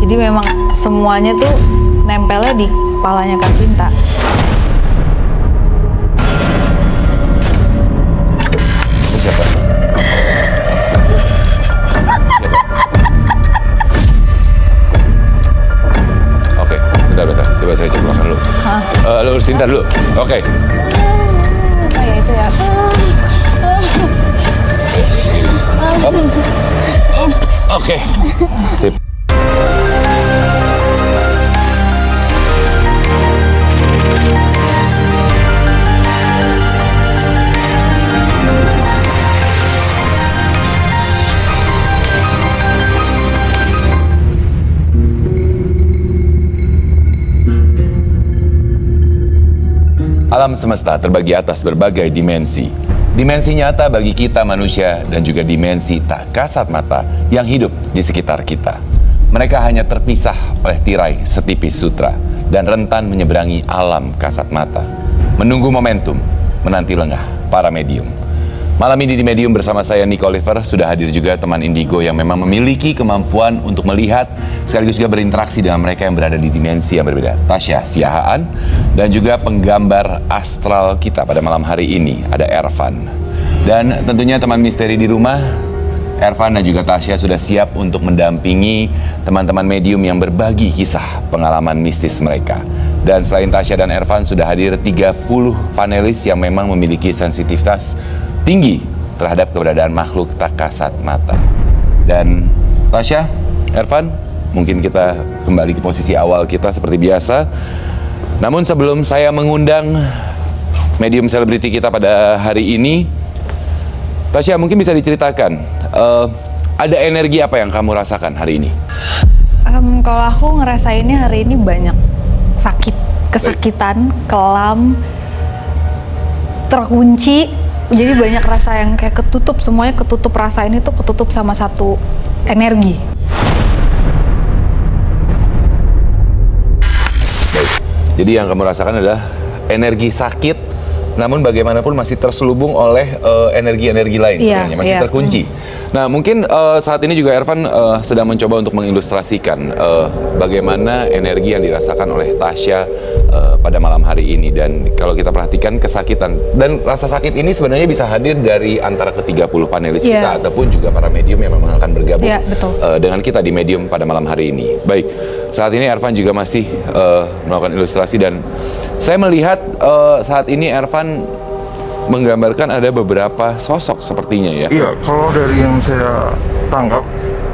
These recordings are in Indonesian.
Jadi memang semuanya tuh nempelnya di kepalanya Kak Sinta. Siapa? Oke, bentar. Coba saya cek belakang dulu. Lu urus Sinta dulu. Oke. Oh ya itu ya. Up. Oke. Sip. Alam semesta terbagi atas berbagai dimensi. Dimensi nyata bagi kita manusia dan juga dimensi tak kasat mata yang hidup di sekitar kita. Mereka hanya terpisah oleh tirai setipis sutra dan rentan menyeberangi alam kasat mata. Menunggu momentum, menanti lengah para medium. Malam ini di Medium bersama saya Nico Oliver, sudah hadir juga teman Indigo yang memang memiliki kemampuan untuk melihat sekaligus juga berinteraksi dengan mereka yang berada di dimensi yang berbeda. Tasya Siahaan dan juga penggambar astral kita pada malam hari ini ada Ervan. Dan tentunya teman misteri di rumah, Ervan dan juga Tasya sudah siap untuk mendampingi teman-teman medium yang berbagi kisah pengalaman mistis mereka. Dan selain Tasya dan Ervan sudah hadir 30 panelis yang memang memiliki sensitivitas tinggi terhadap keberadaan makhluk tak kasat mata. Dan Tasya, Ervan, mungkin kita kembali ke posisi awal kita seperti biasa. Namun sebelum saya mengundang medium selebriti kita pada hari ini, Tasya mungkin bisa diceritakan, ada energi apa yang kamu rasakan hari ini? Kalau aku ngerasainnya hari ini banyak sakit, kesakitan, kelam, terkunci. Jadi banyak rasa yang kayak ketutup, semuanya ketutup, rasa ini tuh ketutup sama satu energi. Baik. Jadi yang kamu rasakan adalah energi sakit, namun bagaimanapun masih terselubung oleh energi-energi lain sebenarnya, masih terkunci. Nah mungkin saat ini juga Ervan sedang mencoba untuk mengilustrasikan bagaimana energi yang dirasakan oleh Tasya pada malam hari ini. Dan kalau kita perhatikan kesakitan dan rasa sakit ini sebenarnya bisa hadir dari antara ke-30 panelis kita ataupun juga para medium yang memang akan bergabung dengan kita di Medium pada malam hari ini. Baik, saat ini Ervan juga masih melakukan ilustrasi dan saya melihat saat ini Ervan menggambarkan ada beberapa sosok sepertinya ya. Iya, kalau dari yang saya tangkap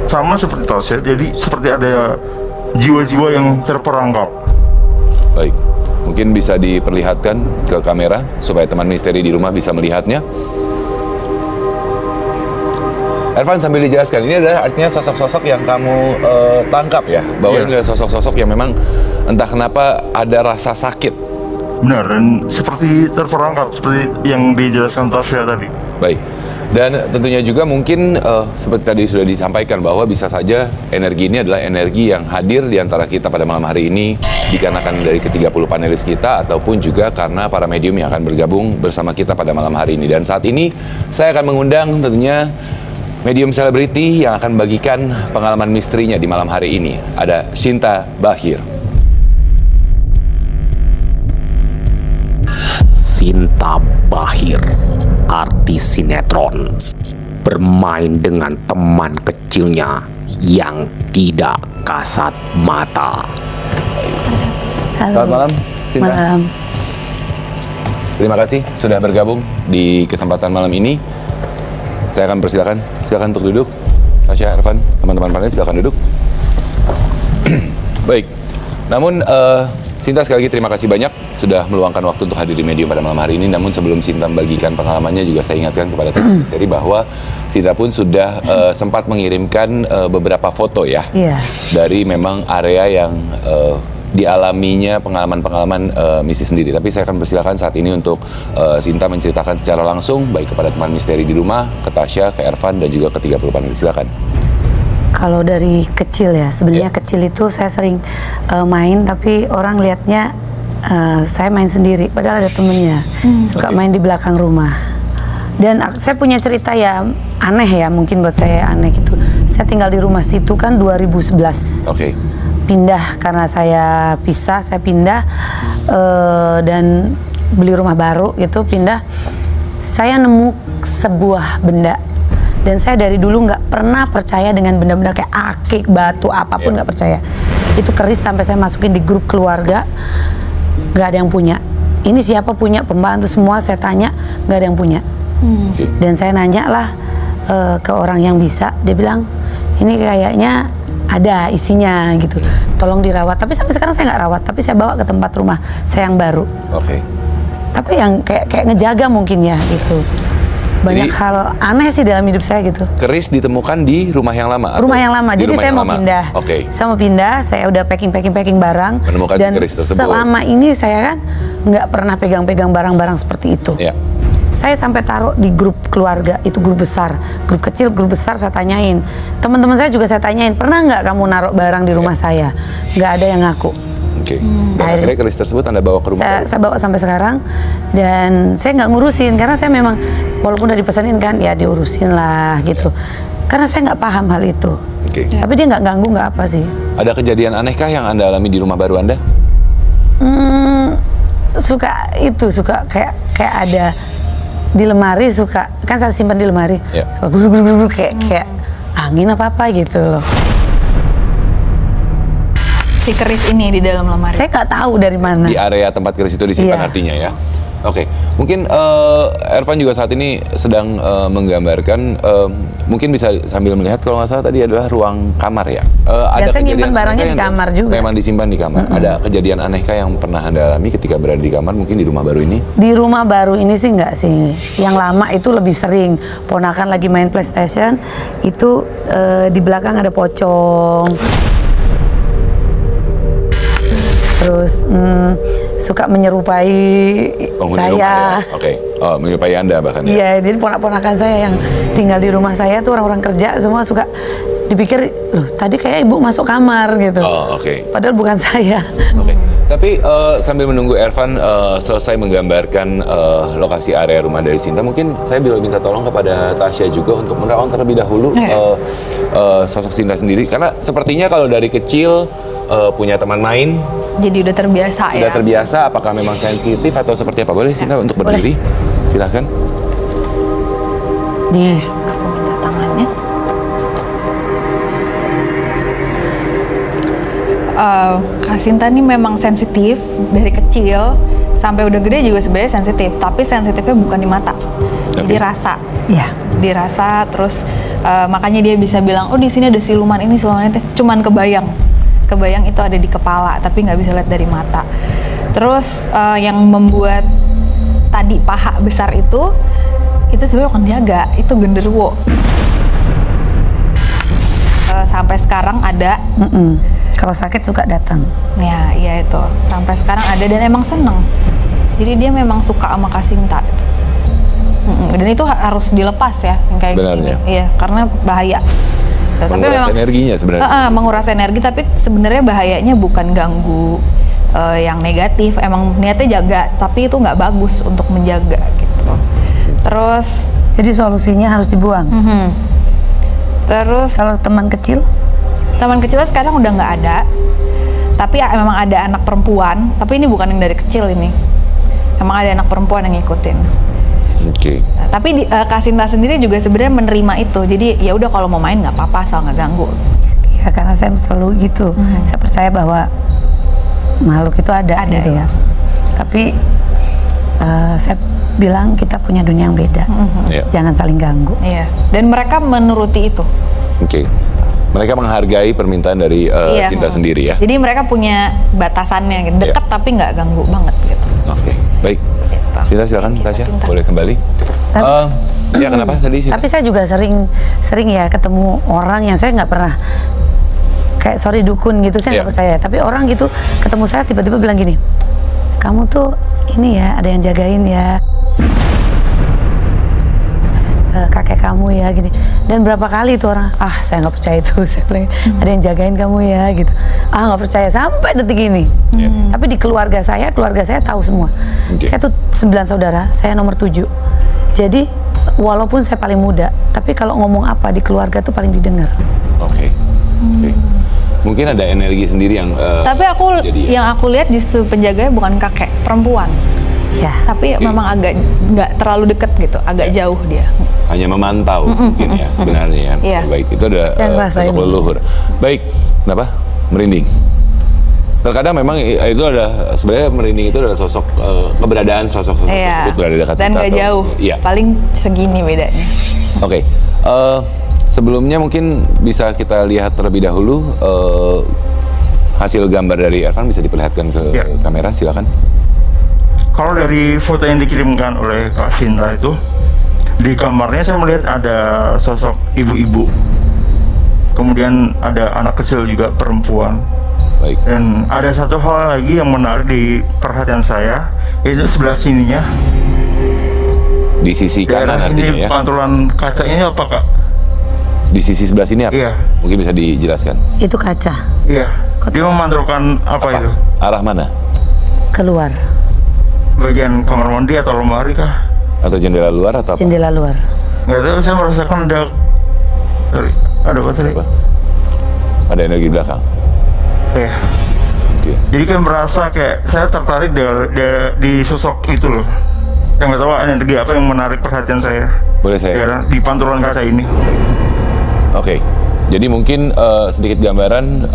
sama seperti Tasya, jadi seperti ada jiwa-jiwa yang terperangkap. Baik, mungkin bisa diperlihatkan ke kamera supaya teman misteri di rumah bisa melihatnya. Ervan, sambil dijelaskan, ini adalah artinya sosok-sosok yang kamu tangkap ya, bahwa ini adalah sosok-sosok yang memang entah kenapa ada rasa sakit. Benar, dan seperti terperangkap seperti yang dijelaskan Tasya tadi. Baik, dan tentunya juga mungkin seperti tadi sudah disampaikan bahwa bisa saja energi ini adalah energi yang hadir di antara kita pada malam hari ini dikarenakan dari ke-30 panelis kita ataupun juga karena para medium yang akan bergabung bersama kita pada malam hari ini. Dan saat ini saya akan mengundang tentunya medium selebriti yang akan bagikan pengalaman misterinya di malam hari ini. Ada Sinta Bahir. Sinta Bahir, artis sinetron, bermain dengan teman kecilnya yang tidak kasat mata. Halo. Selamat malam, Sinta. Malam. Terima kasih sudah bergabung di kesempatan malam ini. Saya akan persilakan, silakan untuk duduk. Tasya, Ervan, teman-teman panelis silakan duduk. Baik, namun Sinta sekali lagi terima kasih banyak sudah meluangkan waktu untuk hadir di Medium pada malam hari ini. Namun sebelum Sinta membagikan pengalamannya juga saya ingatkan kepada teman misteri bahwa Sinta pun sudah sempat mengirimkan beberapa foto ya dari memang area yang dialaminya pengalaman-pengalaman mistis sendiri. Tapi saya akan persilakan saat ini untuk Sinta menceritakan secara langsung baik kepada teman misteri di rumah, ke Tasya, ke Ervan dan juga ke 30 panelis. Silakan. Kalau dari kecil ya, sebenarnya kecil itu saya sering main, tapi orang lihatnya saya main sendiri, padahal ada temennya suka main di belakang rumah. Dan saya punya cerita ya aneh ya, mungkin buat saya aneh gitu. Saya tinggal di rumah situ kan 2011. Oke. Pindah karena saya pisah, saya pindah dan beli rumah baru gitu, pindah. Saya nemu sebuah benda dan saya dari dulu nggak pernah percaya dengan benda-benda kayak akik, batu, apapun nggak percaya. Itu keris sampai saya masukin di grup keluarga, nggak ada yang punya. Ini siapa punya, pembantu semua saya tanya, nggak ada yang punya. Oke. Dan saya nanya lah ke orang yang bisa, dia bilang ini kayaknya ada isinya gitu, tolong dirawat. Tapi sampai sekarang saya nggak rawat, tapi saya bawa ke tempat rumah saya yang baru. Oke. Tapi yang kayak ngejaga mungkin ya gitu. Banyak Jadi- hal aneh sih dalam hidup saya gitu. Keris ditemukan di rumah yang lama? atau Rumah yang lama, di jadi rumah saya yang mau lama? pindah. Oke. Saya mau pindah, saya udah packing barang. Menemukan dan si keris tersebut. selama ini saya kan nggak pernah pegang-pegang barang-barang seperti itu. Ya. Saya sampai taruh di grup keluarga, itu grup besar, grup kecil, grup besar saya tanyain. Teman-teman saya juga saya tanyain, pernah nggak kamu naruh barang di rumah saya? Nggak ada yang ngaku. Oke. Dan akhirnya keris tersebut Anda bawa ke rumah? Saya bawa sampai sekarang dan saya nggak ngurusin karena saya memang walaupun udah dipesanin kan ya diurusin lah gitu. Karena saya nggak paham hal itu. Oke. Tapi dia nggak ganggu, nggak apa sih. Ada kejadian anehkah yang Anda alami di rumah baru Anda? Suka kayak ada di lemari, suka kan saya simpan di lemari, Ya. suka guru kayak angin apa gitu loh. Si keris ini di dalam lemari. Saya nggak tahu dari mana. Di area tempat keris itu disimpan Iya. artinya ya? Oke, mungkin Ervan juga saat ini sedang menggambarkan, mungkin bisa sambil melihat kalau nggak salah tadi adalah ruang kamar ya. Dan saya nyimpan kejadian barangnya anehkah di yang kamar juga. Memang disimpan di kamar. Ada kejadian anehkah yang pernah Anda alami ketika berada di kamar, mungkin di rumah baru ini? Di rumah baru ini sih nggak sih. Yang lama itu lebih sering. Ponakan lagi main PlayStation, itu di belakang ada pocong. Terus suka menyerupai Penghuni saya. rumah ya? Oke. Oh, menyerupai Anda bahkan ya? Iya, jadi ponak-ponakan saya yang tinggal di rumah saya tuh orang-orang kerja semua suka dipikir, loh tadi kayak ibu masuk kamar gitu. Oh, oke. Padahal bukan saya. Oke. Tapi sambil menunggu Ervan selesai menggambarkan lokasi area rumah dari Sinta, mungkin saya bila minta tolong kepada Tasya juga untuk menerawang terlebih dahulu sosok Sinta sendiri. Karena sepertinya kalau dari kecil punya teman main, Jadi udah terbiasa sudah ya. terbiasa, apakah memang sensitif atau seperti apa? Boleh Sinta untuk boleh. berdiri? Silahkan. Nih, Aku minta tangannya. Kak Sinta ini memang sensitif dari kecil sampai udah gede juga sebenarnya sensitif, tapi sensitifnya bukan di mata, jadi rasa. ya. Dirasa terus makanya dia bisa bilang oh di sini ada siluman ini siluman itu, cuman kebayang itu ada di kepala tapi nggak bisa lihat dari mata. Terus yang membuat tadi paha besar itu sebenarnya bukan niaga, itu genderuwo. Sampai sekarang ada. Kalau sakit suka datang. Ya, iya itu. Sampai sekarang ada dan emang seneng. Jadi dia memang suka sama Kak Sinta. Gitu. Dan itu harus dilepas ya, yang kayak Sebenarnya. gini. Iya, karena bahaya. Gitu. Menguras energinya sebenarnya. Menguras energi, tapi sebenarnya bahayanya bukan ganggu yang negatif. Emang niatnya jaga, tapi itu nggak bagus untuk menjaga gitu. Terus, Jadi solusinya harus dibuang. terus Kalau teman kecil, teman kecilnya sekarang udah nggak ada. Tapi ya, memang ada anak perempuan. Tapi ini bukan yang dari kecil ini. Emang ada anak perempuan yang ngikutin. Oke. Nah, tapi Kak Sinta sendiri juga sebenarnya menerima itu. Jadi ya udah kalau mau main nggak apa-apa asal nggak ganggu. ya karena saya selalu gitu. Saya percaya bahwa makhluk itu ada gitu ya. Tapi saya bilang kita punya dunia yang beda. Iya. Jangan saling ganggu. Iya. Dan mereka menuruti itu. Oke. Mereka menghargai permintaan dari Iya. Sinta sendiri ya. Jadi mereka punya batasannya, gitu. Deket tapi nggak ganggu banget gitu. Oke, baik. Gitu. Sinta silakan, Tasya, Sinta. boleh kembali. Ya kenapa tadi Sinta? Tapi saya juga sering ya ketemu orang yang saya nggak pernah kayak sorry dukun gitu, saya nggak Iya. percaya. Tapi orang gitu ketemu saya tiba-tiba bilang gini, kamu tuh ini ya ada yang jagain ya. Kakek kamu ya gini, dan berapa kali tuh orang saya nggak percaya itu, saya bilang ada yang jagain kamu ya gitu, nggak percaya sampai detik ini. Tapi di keluarga saya tahu semua. Oke. Saya tuh 9 saudara, saya nomor 7. Jadi walaupun saya paling muda, tapi kalau ngomong apa di keluarga tuh paling didengar. Oke. Oke. Mungkin ada energi sendiri yang Tapi jadi- yang aku lihat justru penjaganya bukan kakek, perempuan. Ya. Tapi memang agak nggak terlalu deket gitu, agak jauh dia. hanya memantau mungkin ya sebenarnya ya. Iya. Baik, itu ada Saya ngerasain. sosok leluhur. Baik, kenapa? Merinding. Terkadang memang itu ada sebenarnya merinding itu adalah sosok keberadaan sosok-sosok Iya. tersebut berada dekat Dan kita nggak atau- jauh. Iya. Paling segini bedanya. Oke. Sebelumnya mungkin bisa kita lihat terlebih dahulu hasil gambar dari Ervan bisa diperlihatkan ke Ya. kamera, silakan. Kalau dari foto yang dikirimkan oleh Kak Sinta itu, di kamarnya saya melihat ada sosok ibu-ibu. Kemudian ada anak kecil juga perempuan. Baik. Dan ada satu hal lagi yang menarik di perhatian saya, yaitu sebelah sininya. Di sisi kanan Daerah artinya sini ya. pantulan kaca ini apa, Kak? Di sisi sebelah sini apa? Iya. Mungkin bisa dijelaskan. Itu kaca Iya. Dia memantulkan apa itu? Arah mana? keluar, Bagian kamar mandi atau lemari kah? Atau jendela luar atau apa? jendela luar. Nggak tahu, saya merasakan ada apa tadi? Apa? Ada energi belakang. Iya. Gitu ya. Jadi kan merasa kayak saya tertarik di sosok itu loh. Yang nggak tahu energi apa yang menarik perhatian saya. Boleh saya? Di pantulan kaca ini. Oke. Jadi mungkin sedikit gambaran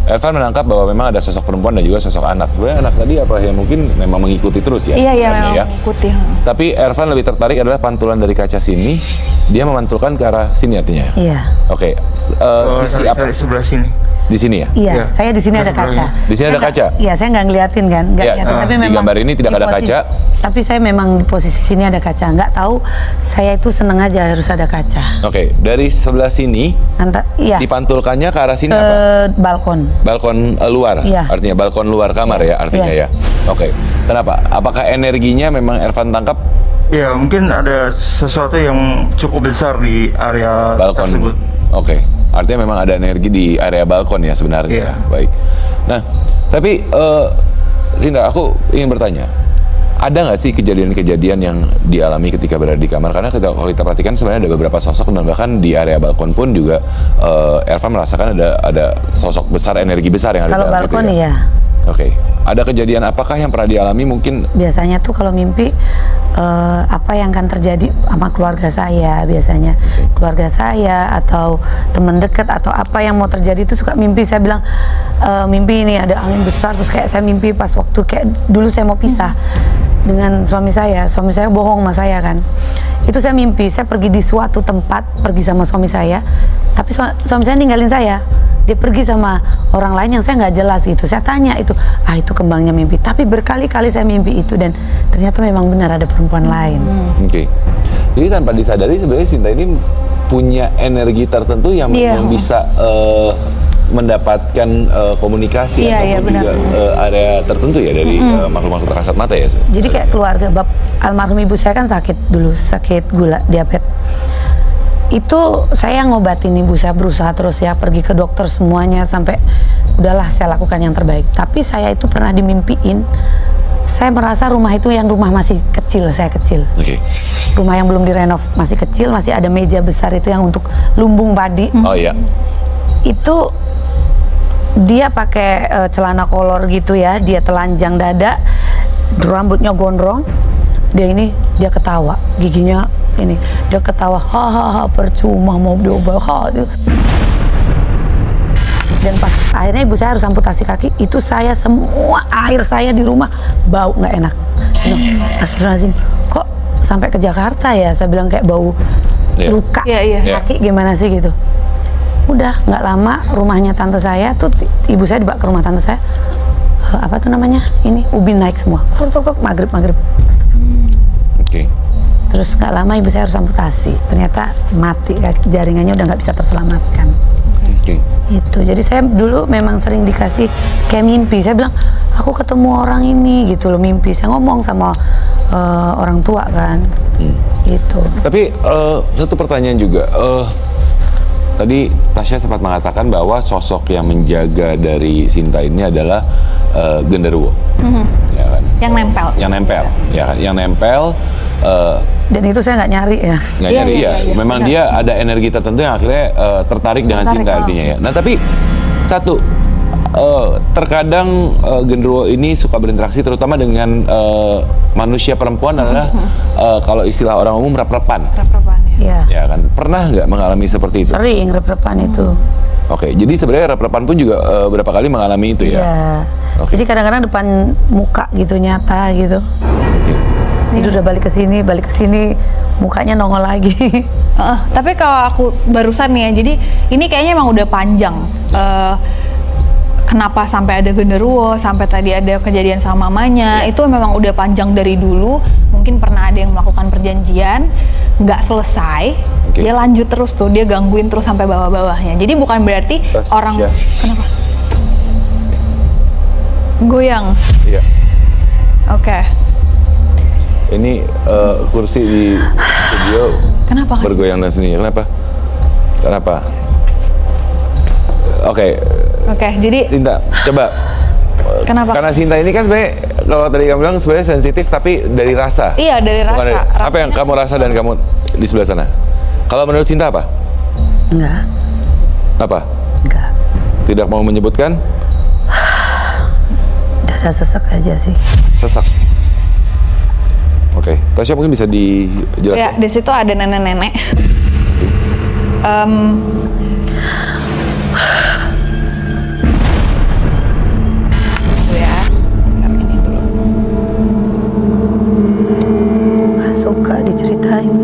Ervan menangkap bahwa memang ada sosok perempuan dan juga sosok anak. Sebenarnya anak tadi apa yang mungkin memang mengikuti terus ya? Iya, sebenarnya memang ya. mengikuti. Tapi Ervan lebih tertarik adalah pantulan dari kaca sini. Dia memantulkan ke arah sini artinya. Iya. Oke. Sisi apa? Saya sebelah sini. Di sini ya? Iya, Iya. saya di sini ada Sebelahnya. kaca. Di sini ada Saya nggak- kaca? Iya, saya nggak ngeliatin kan, nggak Iya, ngeliatin, tapi di memang gambar ini tidak di ada posisi- kaca. Tapi saya memang di posisi sini ada kaca. Nggak tahu, saya itu seneng aja harus ada kaca. Oke. Dari sebelah sini Iya, dipantulkannya ke arah sini ke apa? balkon. Balkon luar, Iya. artinya balkon luar kamar ya artinya Iya. ya. Oke. Kenapa? Apakah energinya memang Ervan tangkap Ya mungkin ada sesuatu yang cukup besar di area balkon? tersebut. Oke. Artinya memang ada energi di area balkon ya sebenarnya. Iya. Baik. Nah, tapi Sinta, aku ingin bertanya. Ada nggak sih kejadian-kejadian yang dialami ketika berada di kamar? Karena kalau kita perhatikan sebenarnya ada beberapa sosok dan bahkan di area balkon pun juga Ervan merasakan ada sosok besar, energi besar yang ada Kalau di dalam balkon situ ya. iya. Oke. Ada kejadian apakah yang pernah dialami mungkin? Biasanya tuh kalau mimpi apa yang akan terjadi sama keluarga saya, biasanya keluarga saya atau teman dekat atau apa yang mau terjadi itu suka mimpi. Saya bilang mimpi ini ada angin besar, terus kayak saya mimpi pas waktu kayak dulu saya mau pisah dengan suami saya bohong sama saya kan. Itu saya mimpi, saya pergi di suatu tempat, pergi sama suami saya, tapi suami saya ninggalin saya. Dia pergi sama orang lain yang saya nggak jelas gitu. Saya tanya itu kembangnya mimpi. Tapi berkali-kali saya mimpi itu dan ternyata memang benar ada perempuan lain. Oke. Jadi tanpa disadari sebenarnya Sinta ini punya energi tertentu yang Iya. memang bisa mendapatkan komunikasi Iya, iya, ataupun benar. juga area tertentu ya dari makhluk-makhluk tak kasat mata ya. Jadi kayak keluarga almarhum ibu saya kan sakit dulu, sakit gula, diabetes. Itu saya ngobatin ibu saya, berusaha terus ya, pergi ke dokter semuanya sampai udahlah saya lakukan yang terbaik. Tapi saya itu pernah dimimpiin, saya merasa rumah itu yang rumah masih kecil, saya kecil. Oke. Rumah yang belum direnov, masih kecil, masih ada meja besar itu yang untuk lumbung padi. Oh iya. Itu dia pakai celana kolor gitu ya, dia telanjang dada, rambutnya gondrong, dia ketawa, giginya ini, dia ketawa, hahaha percuma mau diubah, itu. Dan pas akhirnya ibu saya harus amputasi kaki, itu saya semua air saya di rumah bau nggak enak. Saya bilang, astagfirullahaladzim, kok sampai ke Jakarta ya? Saya bilang kayak bau Iya. luka Iya. kaki gimana sih gitu. Udah nggak lama rumahnya tante saya tuh ibu saya dibawa ke rumah tante saya, apa tuh namanya ini ubin naik semua, kok maghrib. Oke. Terus nggak lama ibu saya harus amputasi, ternyata mati, jaringannya udah nggak bisa terselamatkan. Oke. Itu jadi saya dulu memang sering dikasih kayak mimpi. Saya bilang aku ketemu orang ini gitu loh, mimpi. Saya ngomong sama orang tua kan gitu. Tapi satu pertanyaan juga, tadi Tasya sempat mengatakan bahwa sosok yang menjaga dari Sinta ini adalah genderuwo, ya kan? Yang nempel. Yang nempel, ya kan? Yang nempel. Dan itu saya nggak nyari ya. Nggak Iya, nyari iya, ya. iya, Memang benar. dia ada energi tertentu yang akhirnya tertarik dengan Tertarik, Sinta artinya ya. Nah tapi satu, terkadang genderuwo ini suka berinteraksi terutama dengan manusia perempuan adalah kalau istilah orang umum rep-repan. Rep-repan ya. Ya, Ya kan, pernah nggak mengalami seperti itu? sering rep-repan itu. Oke, jadi sebenarnya rep-repan pun juga berapa kali mengalami itu ya? Iya. Oke. Jadi kadang-kadang depan muka gitu nyata gitu. Oke. Jadi udah balik ke sini, mukanya nongol lagi. Tapi kalau aku barusan nih ya, jadi ini kayaknya emang udah panjang. Kenapa sampai ada genderuwo, sampai tadi ada kejadian sama mamanya, itu memang udah panjang dari dulu. Mungkin pernah ada yang melakukan perjanjian, nggak selesai, Oke. dia lanjut terus tuh, dia gangguin terus sampai bawah-bawahnya. Jadi bukan berarti Tasya. orang, kenapa? Goyang, Iya. oke. Ini kursi di studio Kenapa? Kak? bergoyang dan sendirinya. Kenapa? Kenapa? Oke, Oke, jadi Sinta, coba. kenapa? Karena Sinta ini kan sebenarnya kalau tadi kamu bilang sebenarnya sensitif tapi dari rasa. Iya, dari Bukan rasa. apa yang kamu rasa dan kamu di sebelah sana? Kalau menurut Sinta apa? Enggak, Apa? enggak. Tidak mau menyebutkan? Ada sesek aja sih. Sesak. Oke, Tasya mungkin bisa Ya, dijelaskan. di situ ada nenek-nenek. Tuh ya, kan ini dulu. Nggak suka diceritain.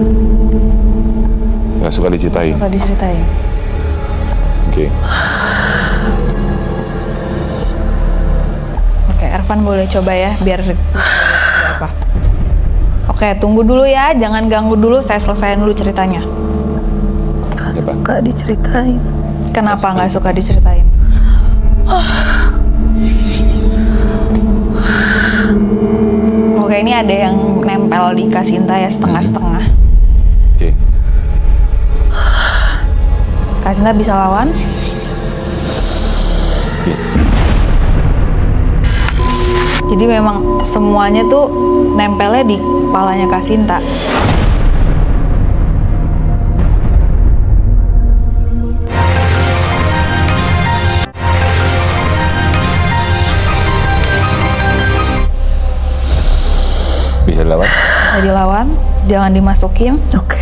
Nggak suka diceritain. Suka diceritain. Oke. Oke, Ervan boleh coba ya, biar apa. Oke, tunggu dulu ya, jangan ganggu dulu, saya selesaiin dulu ceritanya. Nggak Siapa? suka diceritain. Kenapa nggak suka diceritain? Oke, ini ada yang nempel di Kasinta ya, setengah-setengah. Oke. Kasinta bisa lawan? Oke. Jadi memang semuanya tuh nempelnya di kepalanya Kasinta. Bisa dilawan? Bisa dilawan, jangan dimasukin. Oke.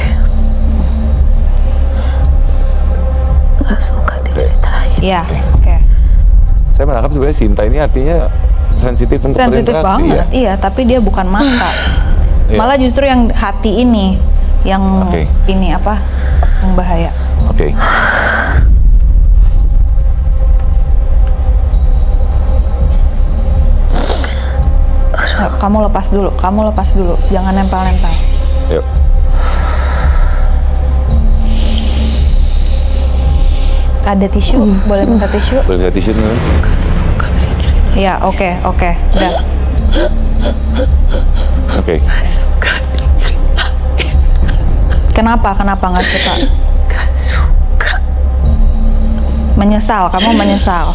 Nggak suka diceritain. Iya, oke. Saya menangkap sebenarnya Sinta ini artinya sensitif untuk Sensitif berinteraksi, banget, ya? iya. Tapi dia bukan mata. Iya. Malah justru yang hati ini, yang Oke. ini apa, yang bahaya. Oke. Kamu lepas dulu, jangan nempel-nempel. Yuk. Ada tisu, boleh minta tisu? Boleh minta tisu nih? Iya, oke, udah. Oke. Kenapa nggak suka? Menyesal, kamu menyesal.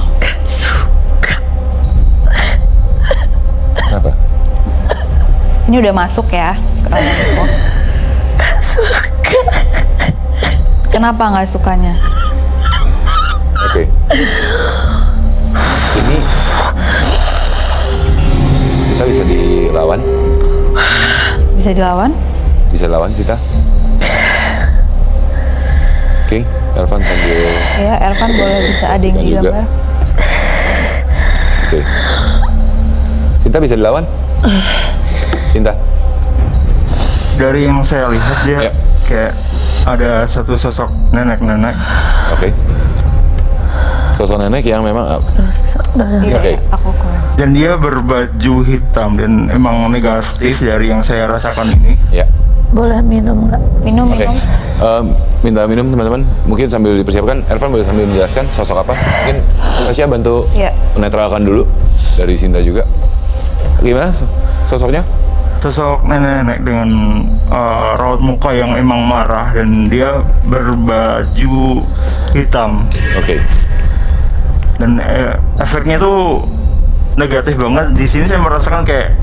Kenapa? Ini udah masuk ya ke dalam itu. Kenapa nggak sukanya? Oke. Ini kita bisa dilawan? Bisa dilawan? Bisa lawan kita? Oke, Ervan sambil. Ya, Ervan boleh bisa ada yang Suka juga. digambar. Oke. Sinta bisa dilawan? Sinta. Dari yang saya lihat dia Ya. kayak ada satu sosok nenek-nenek. Oke. Sosok nenek yang memang Sesek darah. Iya, Oke. aku kurang. Dan dia berbaju hitam dan emang negatif dari yang saya rasakan ini. ya. Boleh minum nggak? Minum, Oke. Minta minum teman-teman. Mungkin sambil dipersiapkan, Ervan boleh sambil menjelaskan sosok apa? Mungkin Tasya bantu Iya. menetralkan dulu dari Sinta juga. Gimana sosoknya? sosok nenek-nenek dengan raut muka yang emang marah dan dia berbaju hitam Oke. dan efeknya tuh negatif banget. Di sini saya merasakan kayak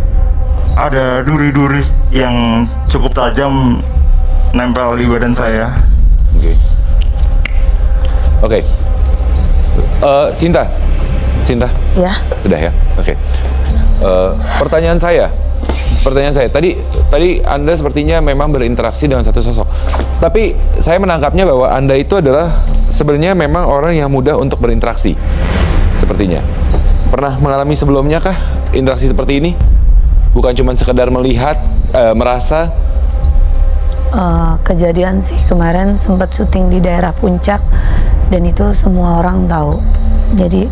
ada duri-duri yang cukup tajam nempel di badan saya. Oke. Oke. Sinta. Ya. Sudah ya. Oke. Pertanyaan saya, tadi Anda sepertinya memang berinteraksi dengan satu sosok. Tapi saya menangkapnya bahwa Anda itu adalah sebenarnya memang orang yang mudah untuk berinteraksi. Sepertinya. Pernah mengalami sebelumnya kah interaksi seperti ini? Bukan cuma sekedar melihat, merasa. Kejadian sih kemarin sempat syuting di daerah Puncak dan itu semua orang tahu. Jadi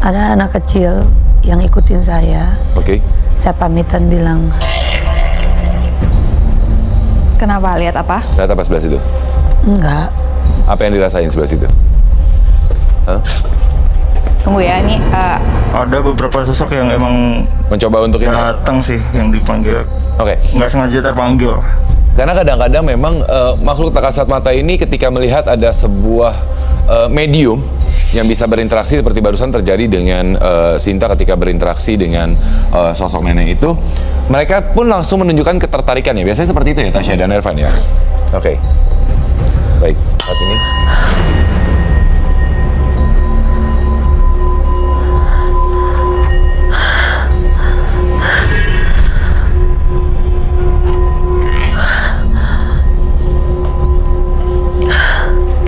ada anak kecil yang ikutin saya. Oke. Saya pamitan bilang, Kenapa? Lihat apa? Lihat apa sebelah situ? enggak. Apa yang dirasain sebelah situ? Hah? Tunggu ya, ini Ada beberapa sosok yang emang Mencoba untuk ini? datang sih yang dipanggil, Oke. nggak sengaja terpanggil. Karena kadang-kadang memang makhluk tak kasat mata ini ketika melihat ada sebuah medium yang bisa berinteraksi seperti barusan terjadi dengan Sinta ketika berinteraksi dengan sosok nenek itu, mereka pun langsung menunjukkan ketertarikan ya. Biasanya seperti itu ya Tasya dan Ervan ya. Oke. Baik, saat ini.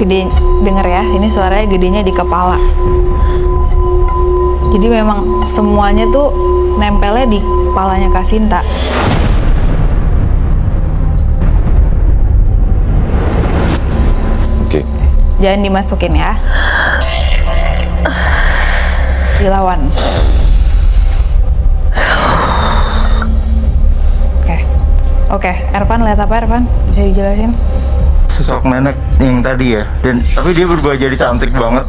gede, denger ya, ini suaranya gedenya di kepala. Jadi memang semuanya tuh nempelnya di kepalanya Kak Sinta. Oke. Jangan dimasukin ya. Dilawan. Oke, Ervan lihat apa Ervan? Bisa dijelasin? Sosok nenek yang tadi ya, dan tapi dia berubah jadi cantik banget.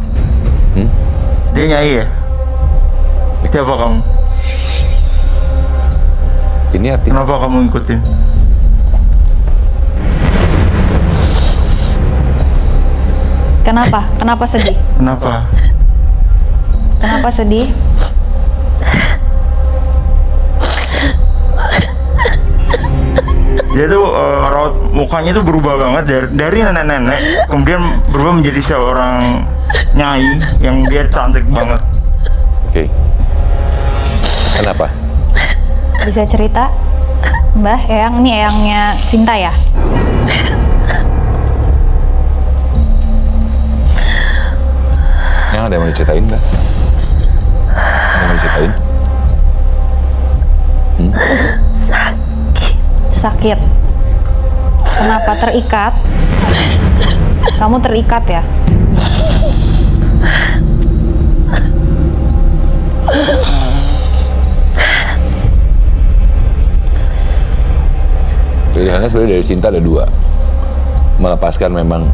Dia nyai ya. Siapa kamu? Ini artinya Kenapa kamu ngikutin? Kenapa? Kenapa sedih? Kenapa? Kenapa sedih? Dia tuh raut mukanya tuh berubah banget dari nenek-nenek, kemudian berubah menjadi seorang nyai yang dia cantik banget. Oke. Kenapa? Bisa cerita? Mbah, Eyang, ini Eyangnya Sinta ya? Yang ada yang mau diceritain, Mbak? Ada yang mau diceritain? Sakit. Kenapa terikat? Kamu terikat ya? Pilihannya sebenarnya dari Sinta ada dua. Melepaskan memang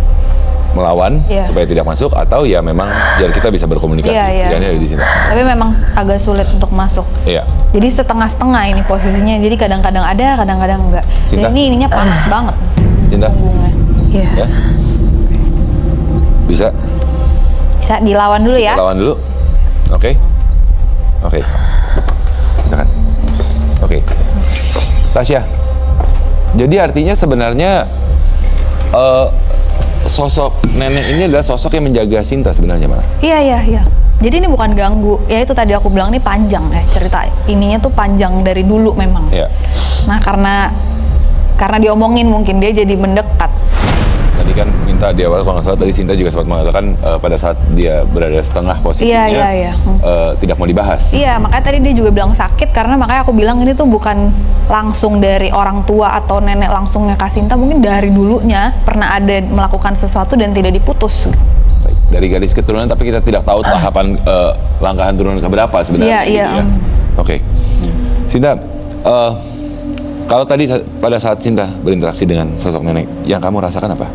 melawan Iya. supaya tidak masuk, atau ya memang biar kita bisa berkomunikasi. Iya, iya. Pilihannya ada di Sinta. Tapi memang agak sulit untuk masuk. Iya. Jadi setengah-setengah ini posisinya. Jadi kadang-kadang ada, kadang-kadang enggak. Sinta? Dan ini ininya panas banget. Sinta, Punggungnya. Iya. ya? Bisa Bisa dilawan dulu ya. lawan dulu. Oke. Oke. Silakan. Oke. Tasya. Jadi artinya sebenarnya sosok nenek ini adalah sosok yang menjaga Sinta sebenarnya, Mbak. Iya, iya, iya. Jadi ini bukan ganggu. Ya itu tadi aku bilang, ini panjang cerita ininya tuh panjang dari dulu memang. Iya. Nah, karena diomongin mungkin dia jadi mendekat. Tadi kan minta di awal, kalau nggak salah tadi Sinta juga sempat mengatakan pada saat dia berada setengah posisinya, Iya. tidak mau dibahas. Iya, makanya tadi dia juga bilang sakit, karena makanya aku bilang ini tuh bukan langsung dari orang tua atau nenek langsungnya Kak Sinta, mungkin dari dulunya pernah ada melakukan sesuatu dan tidak diputus. Baik, dari garis keturunan, tapi kita tidak tahu tahapan langkahan turunan keberapa sebenarnya. Iya, iya. Oke. Sinta, kalau tadi pada saat Sinta berinteraksi dengan sosok nenek, yang kamu rasakan apa?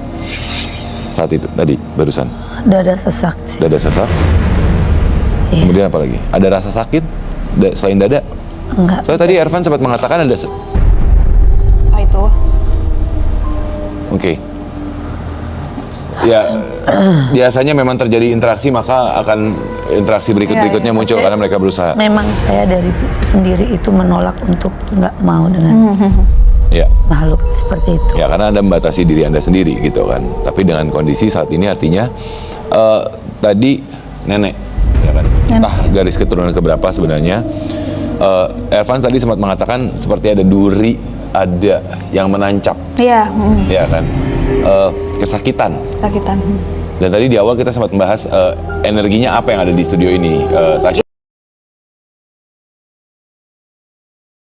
Saat itu, tadi, barusan. Dada sesak sih. Dada sesak? Iya. Kemudian apa lagi? Ada rasa sakit selain dada? Enggak. Soalnya tadi Ervan sempat mengatakan ada Apa itu? Oke. Ya, biasanya memang terjadi interaksi, maka akan interaksi berikutnya muncul karena mereka berusaha. Memang saya dari sendiri itu menolak untuk nggak mau dengan Ya, makhluk seperti itu. ya karena Anda membatasi diri Anda sendiri gitu kan. Tapi dengan kondisi saat ini artinya tadi nenek, ya kan? Entah garis keturunan keberapa sebenarnya. Ervan tadi sempat mengatakan seperti ada duri, ada yang menancap, Iya, ya kan? Kesakitan. sakitan. Dan tadi di awal kita sempat membahas energinya apa yang ada di studio ini. Tasya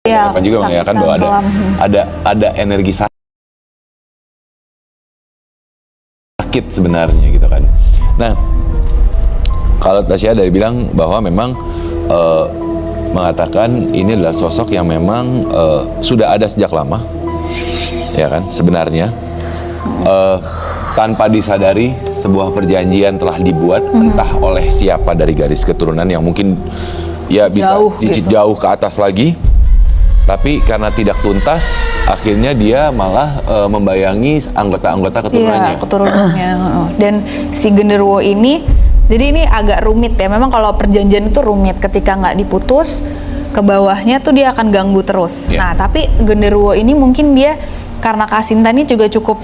Iya, Evan juga menanyakan bahwa kelam. ada energi sakit sebenarnya gitu kan. Nah, kalau Tasya dari bilang bahwa memang mengatakan ini adalah sosok yang memang sudah ada sejak lama, ya kan sebenarnya. Tanpa disadari sebuah perjanjian telah dibuat entah oleh siapa dari garis keturunan yang mungkin ya bisa Jauh, cicit gitu. jauh ke atas lagi, tapi karena tidak tuntas akhirnya dia malah membayangi anggota-anggota keturunannya. Iya, keturunannya. Dan si genderuwo ini, jadi ini agak rumit ya. Memang kalau perjanjian itu rumit, ketika nggak diputus, ke bawahnya tuh dia akan ganggu terus. Iya. Nah, tapi genderuwo ini mungkin dia karena Kasinta ini juga cukup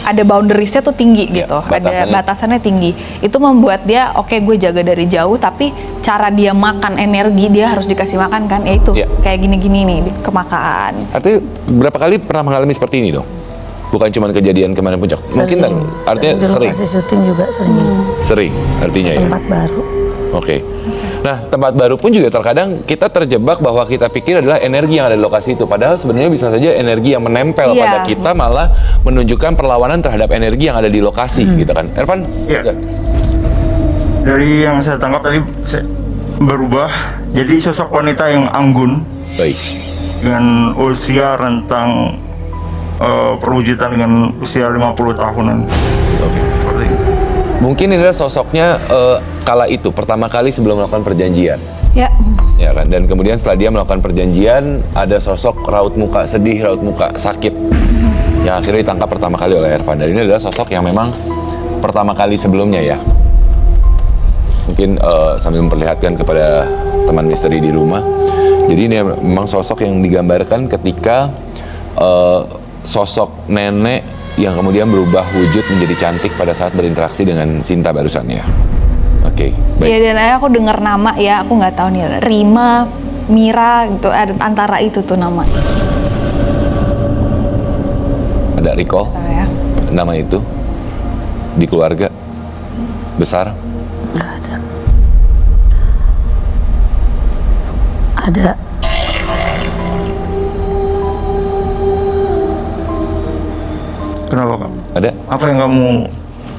ada boundariesnya tuh tinggi Iya, gitu, batasannya. ada batasannya tinggi. Itu membuat dia oke, gue jaga dari jauh, tapi cara dia makan energi dia harus dikasih makan kan, ya itu Iya. kayak gini-gini nih kemakan. Artinya berapa kali pernah mengalami seperti ini dong? Bukan cuma kejadian kemarin puncak, mungkin dan artinya Di sering, lokasi syuting juga sering. sering artinya ya. Tempat baru. Oke. Nah, tempat baru pun juga terkadang kita terjebak bahwa kita pikir adalah energi yang ada di lokasi itu. Padahal sebenarnya bisa saja energi yang menempel Iya. pada kita malah menunjukkan perlawanan terhadap energi yang ada di lokasi, gitu kan. Ervan? Iya. Dari yang saya tangkap tadi berubah jadi sosok wanita yang anggun Baik. dengan usia rentang perwujudan dengan usia 50 tahunan. Oke. Seperti itu. Mungkin ini adalah sosoknya kala itu, pertama kali sebelum melakukan perjanjian. Ya, Ya kan, dan kemudian setelah dia melakukan perjanjian ada sosok raut muka sedih, raut muka sakit yang akhirnya ditangkap pertama kali oleh Ervan. Dan ini adalah sosok yang memang pertama kali sebelumnya ya. Mungkin sambil memperlihatkan kepada teman misteri di rumah. Jadi ini memang sosok yang digambarkan ketika sosok nenek yang kemudian berubah wujud menjadi cantik pada saat berinteraksi dengan Sinta barusan ya. Oke, baik. ya dan aku dengar nama ya, aku nggak tahu nih Rima, Mira gitu, ada antara itu tuh nama. Ada recall Tahu ya. nama itu di keluarga besar? Nggak ada. Ada. Kenapa Kak? Ada? Apa yang kamu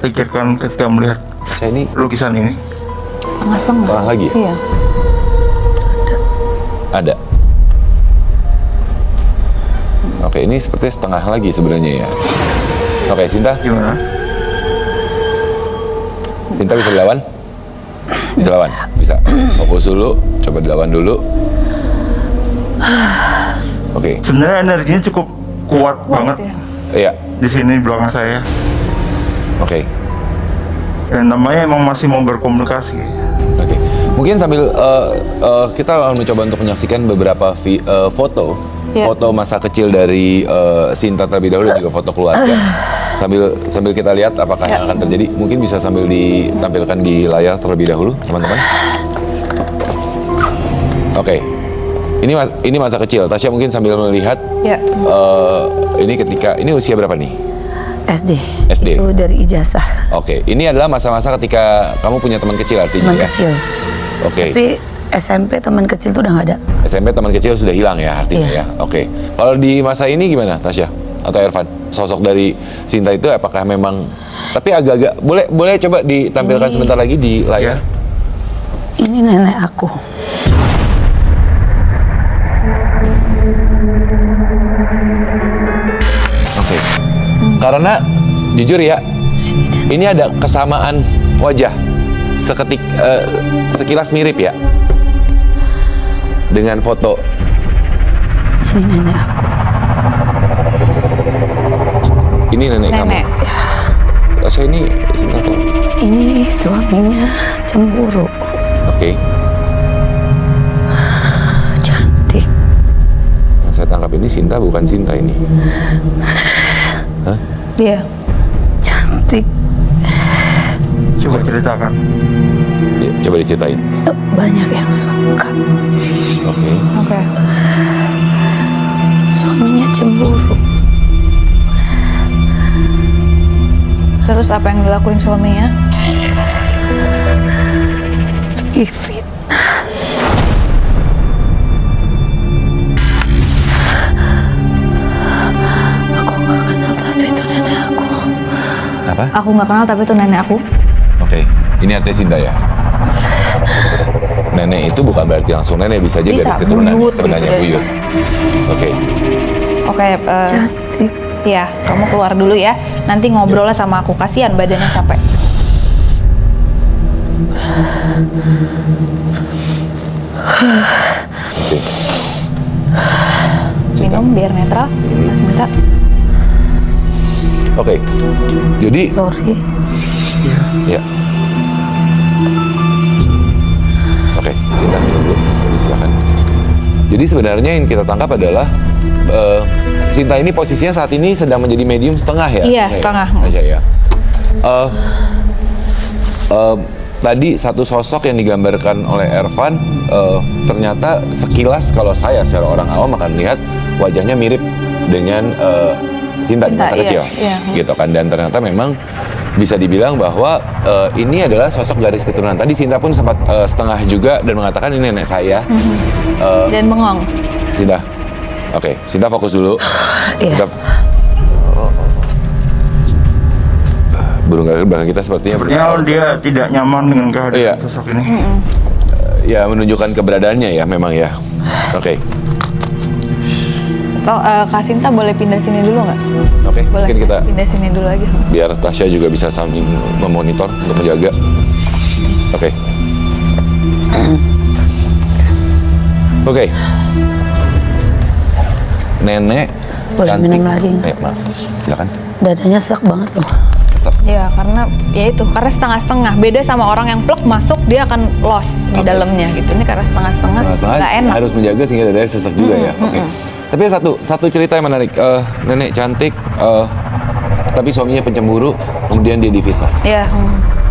pikirkan ketika melihat Saya ini lukisan ini? Setengah-setengah. Setengah lagi ya? Iya. Ada. Oke, ini sepertinya setengah lagi sebenarnya ya. Oke, Sinta, Gimana? Sinta bisa dilawan? Bisa lawan? Bisa. Fokus dulu, coba dilawan dulu. Oke, Sebenarnya energinya cukup kuat banget ya. iya. di sini di belakang saya. Oke. Dan namanya emang masih mau berkomunikasi. Oke, mungkin sambil kita akan mencoba untuk menyaksikan beberapa foto, Ya. foto masa kecil dari Sinta terlebih dahulu dan juga foto keluarga. Sambil kita lihat apakah yang akan terjadi. Mungkin bisa sambil ditampilkan di layar terlebih dahulu, teman-teman. Oke, ini masa kecil. Tasya mungkin sambil melihat Ya. ini ketika ini usia berapa nih? SD. SD. Itu dari ijazah. Oke, ini adalah masa-masa ketika kamu punya teman kecil artinya Teman ya. kecil. Oke. Tapi SMP teman kecil tuh udah nggak ada. SMP teman kecil sudah hilang ya artinya Iya. ya. Oke. Kalau di masa ini gimana Tasya atau Ervan? Sosok dari Sinta itu apakah memang tapi agak-agak boleh coba ditampilkan sebentar lagi di layar. Ini nenek aku. Oke. Karena jujur ya, ini ada kesamaan wajah. Sekilas mirip ya. dengan foto. Ini nenek aku. Ini nenek kamu. Nenek. Tasya ini Sinta kok. Ini suaminya cemburu. Oke. Cantik. Yang saya tangkap ini Sinta bukan Sinta ini. Hah? Iya. Cantik. Coba ceritakan. Ya, coba diceritain. Banyak yang suka. Oke. Oke. Suaminya cemburu. Terus apa yang dilakuin suaminya? Ifit. Aku nggak kenal tapi itu nenek aku. Apa? Aku nggak kenal tapi itu nenek aku. Oke. Ini artinya Sinta ya. Nenek itu bukan berarti langsung nenek, bisa aja Bisa, garis keturunan buyut sebenarnya gitu buyut. Oke. Oke. Cantik. Ya, kamu keluar dulu ya. Nanti ngobrolnya sama aku. Kasihan badannya capek. Oke. Minum biar netral. Mas Sinta. Oke. Jadi Sorry. ya. Oke, Sinta minum dulu. Jadi, silakan. Jadi sebenarnya yang kita tangkap adalah Sinta ini posisinya saat ini sedang menjadi medium setengah ya? Iya, setengah. Aja ya. Tadi satu sosok yang digambarkan oleh Ervan ternyata sekilas kalau saya secara orang awam akan lihat wajahnya mirip dengan Sinta di masa Sinta, kecil, iya. gitu kan. Dan ternyata memang bisa dibilang bahwa ini adalah sosok garis keturunan. Tadi Sinta pun sempat setengah juga dan mengatakan ini nenek saya. Dan bengong. Sinta, oke, Sinta fokus dulu. Iya. Kita, burung gagak belakang kita sepertinya Dia tidak nyaman dengan kehadiran Iya. sosok ini. ya menunjukkan keberadaannya ya memang ya. Oke, Atau Kak Sinta boleh pindah sini dulu nggak? oke, Boleh. mungkin kita Pindah sini dulu aja. biar Tasya juga bisa sambil memonitor untuk menjaga. Oke. Oke. Nenek Boleh cantik. minum lagi? Maaf, silakan. Dadanya sesak banget loh. Sep. Ya karena ya itu karena setengah-setengah. Beda sama orang yang plek masuk dia akan loss di Oke. dalamnya gitu. Ini karena setengah-setengah Setengah-setengah nggak enak. harus menjaga sehingga dadanya sesak juga ya. Oke. Tapi satu cerita yang menarik. Nenek cantik, tapi suaminya pencemburu, kemudian dia difitnah. Ya.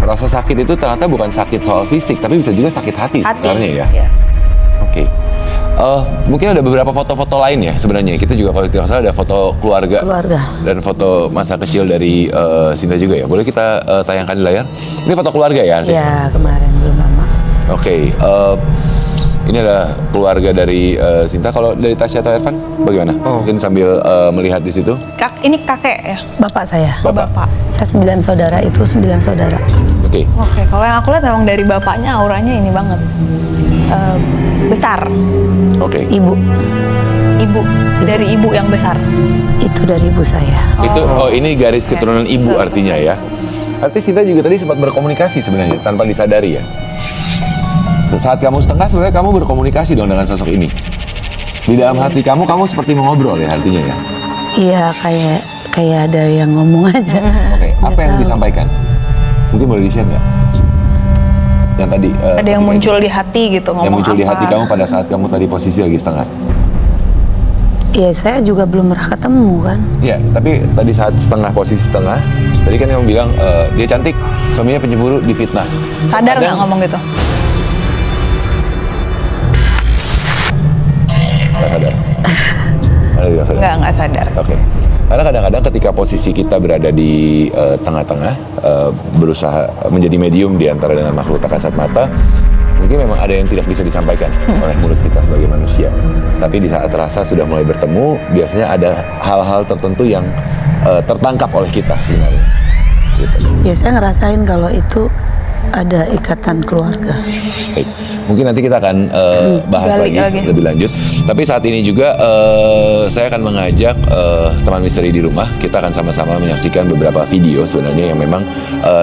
Rasa sakit itu ternyata bukan sakit soal fisik, tapi bisa juga sakit hati sebenarnya ya. Iya. Oke. Mungkin ada beberapa foto-foto lain ya sebenarnya. Kita juga kalau tidak salah ada foto keluarga. Dan foto masa kecil dari Sinta juga ya. Boleh kita tayangkan di layar? Ini foto keluarga ya? artinya? Ya kemarin belum lama. Oke. Ini adalah keluarga dari Sinta. Kalau dari Tasya atau Ervan, bagaimana? Mungkin sambil melihat di situ. Ini kakek ya? Bapak saya. Bapak. Saya 9 saudara, itu 9 saudara. Oke. Oke, kalau yang aku lihat memang dari bapaknya auranya ini banget. Besar. Oke. Ibu, Ibu. Dari ibu yang besar. itu dari ibu saya. Itu ini garis keturunan ibu artinya ya. Artinya Sinta juga tadi sempat berkomunikasi sebenarnya tanpa disadari ya. Saat kamu setengah sebenarnya kamu berkomunikasi dong dengan sosok ini. Di dalam hati kamu seperti mengobrol ya artinya ya. Iya, kayak ada yang ngomong aja. Oke, apa Nggak yang tahu. disampaikan? Mungkin boleh di-share nggak? Yang tadi Ada yang ketika muncul di hati gitu ngomong yang muncul di apa. hati kamu pada saat kamu tadi posisi lagi setengah. Iya, saya juga belum pernah ketemu kan. Iya, tapi tadi saat posisi setengah, tadi kan kamu bilang dia cantik, suaminya pencemburu, difitnah. Sadar nggak Kadang- ngomong gitu? Nggak sadar. Ada tidak sadar? Nggak sadar. Oke. Karena kadang-kadang ketika posisi kita berada di tengah-tengah, berusaha menjadi medium di antara dengan makhluk tak kasat mata, mungkin memang ada yang tidak bisa disampaikan oleh mulut kita sebagai manusia. Tapi di saat rasa sudah mulai bertemu, biasanya ada hal-hal tertentu yang tertangkap oleh kita sebenarnya. Gitu. Ya saya ngerasain kalau itu ada ikatan keluarga. Baik. Mungkin nanti kita akan bahas Balik lagi lebih lanjut. Tapi saat ini juga saya akan mengajak teman misteri di rumah. Kita akan sama-sama menyaksikan beberapa video sebenarnya yang memang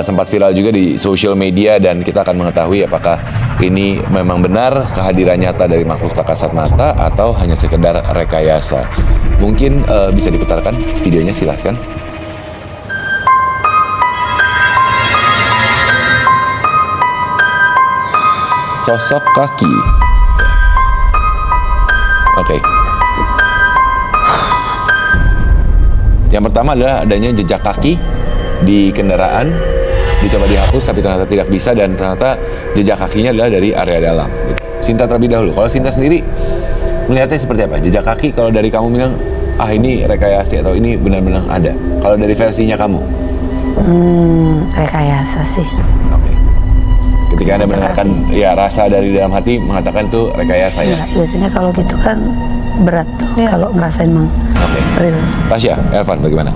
sempat viral juga di social media, dan kita akan mengetahui apakah ini memang benar kehadiran nyata dari makhluk tak kasat mata atau hanya sekedar rekayasa. Mungkin bisa diputarkan videonya, silahkan. Sosok kaki. Oke. Yang pertama adalah adanya jejak kaki di kendaraan. Dicoba dihapus tapi ternyata tidak bisa, dan ternyata jejak kakinya adalah dari area dalam. Gitu. Sinta terlebih dahulu. Kalau Sinta sendiri melihatnya seperti apa? Jejak kaki kalau dari kamu bilang, ini rekayasa atau ini benar-benar ada. Kalau dari versinya kamu? Rekayasa sih. Oke. Ketika Anda mendengarkan ya rasa dari dalam hati mengatakan itu rekayasa ya. Enggak, biasanya kalau gitu kan berat tuh kalau ngerasain mang real. Tasya, Ervan bagaimana?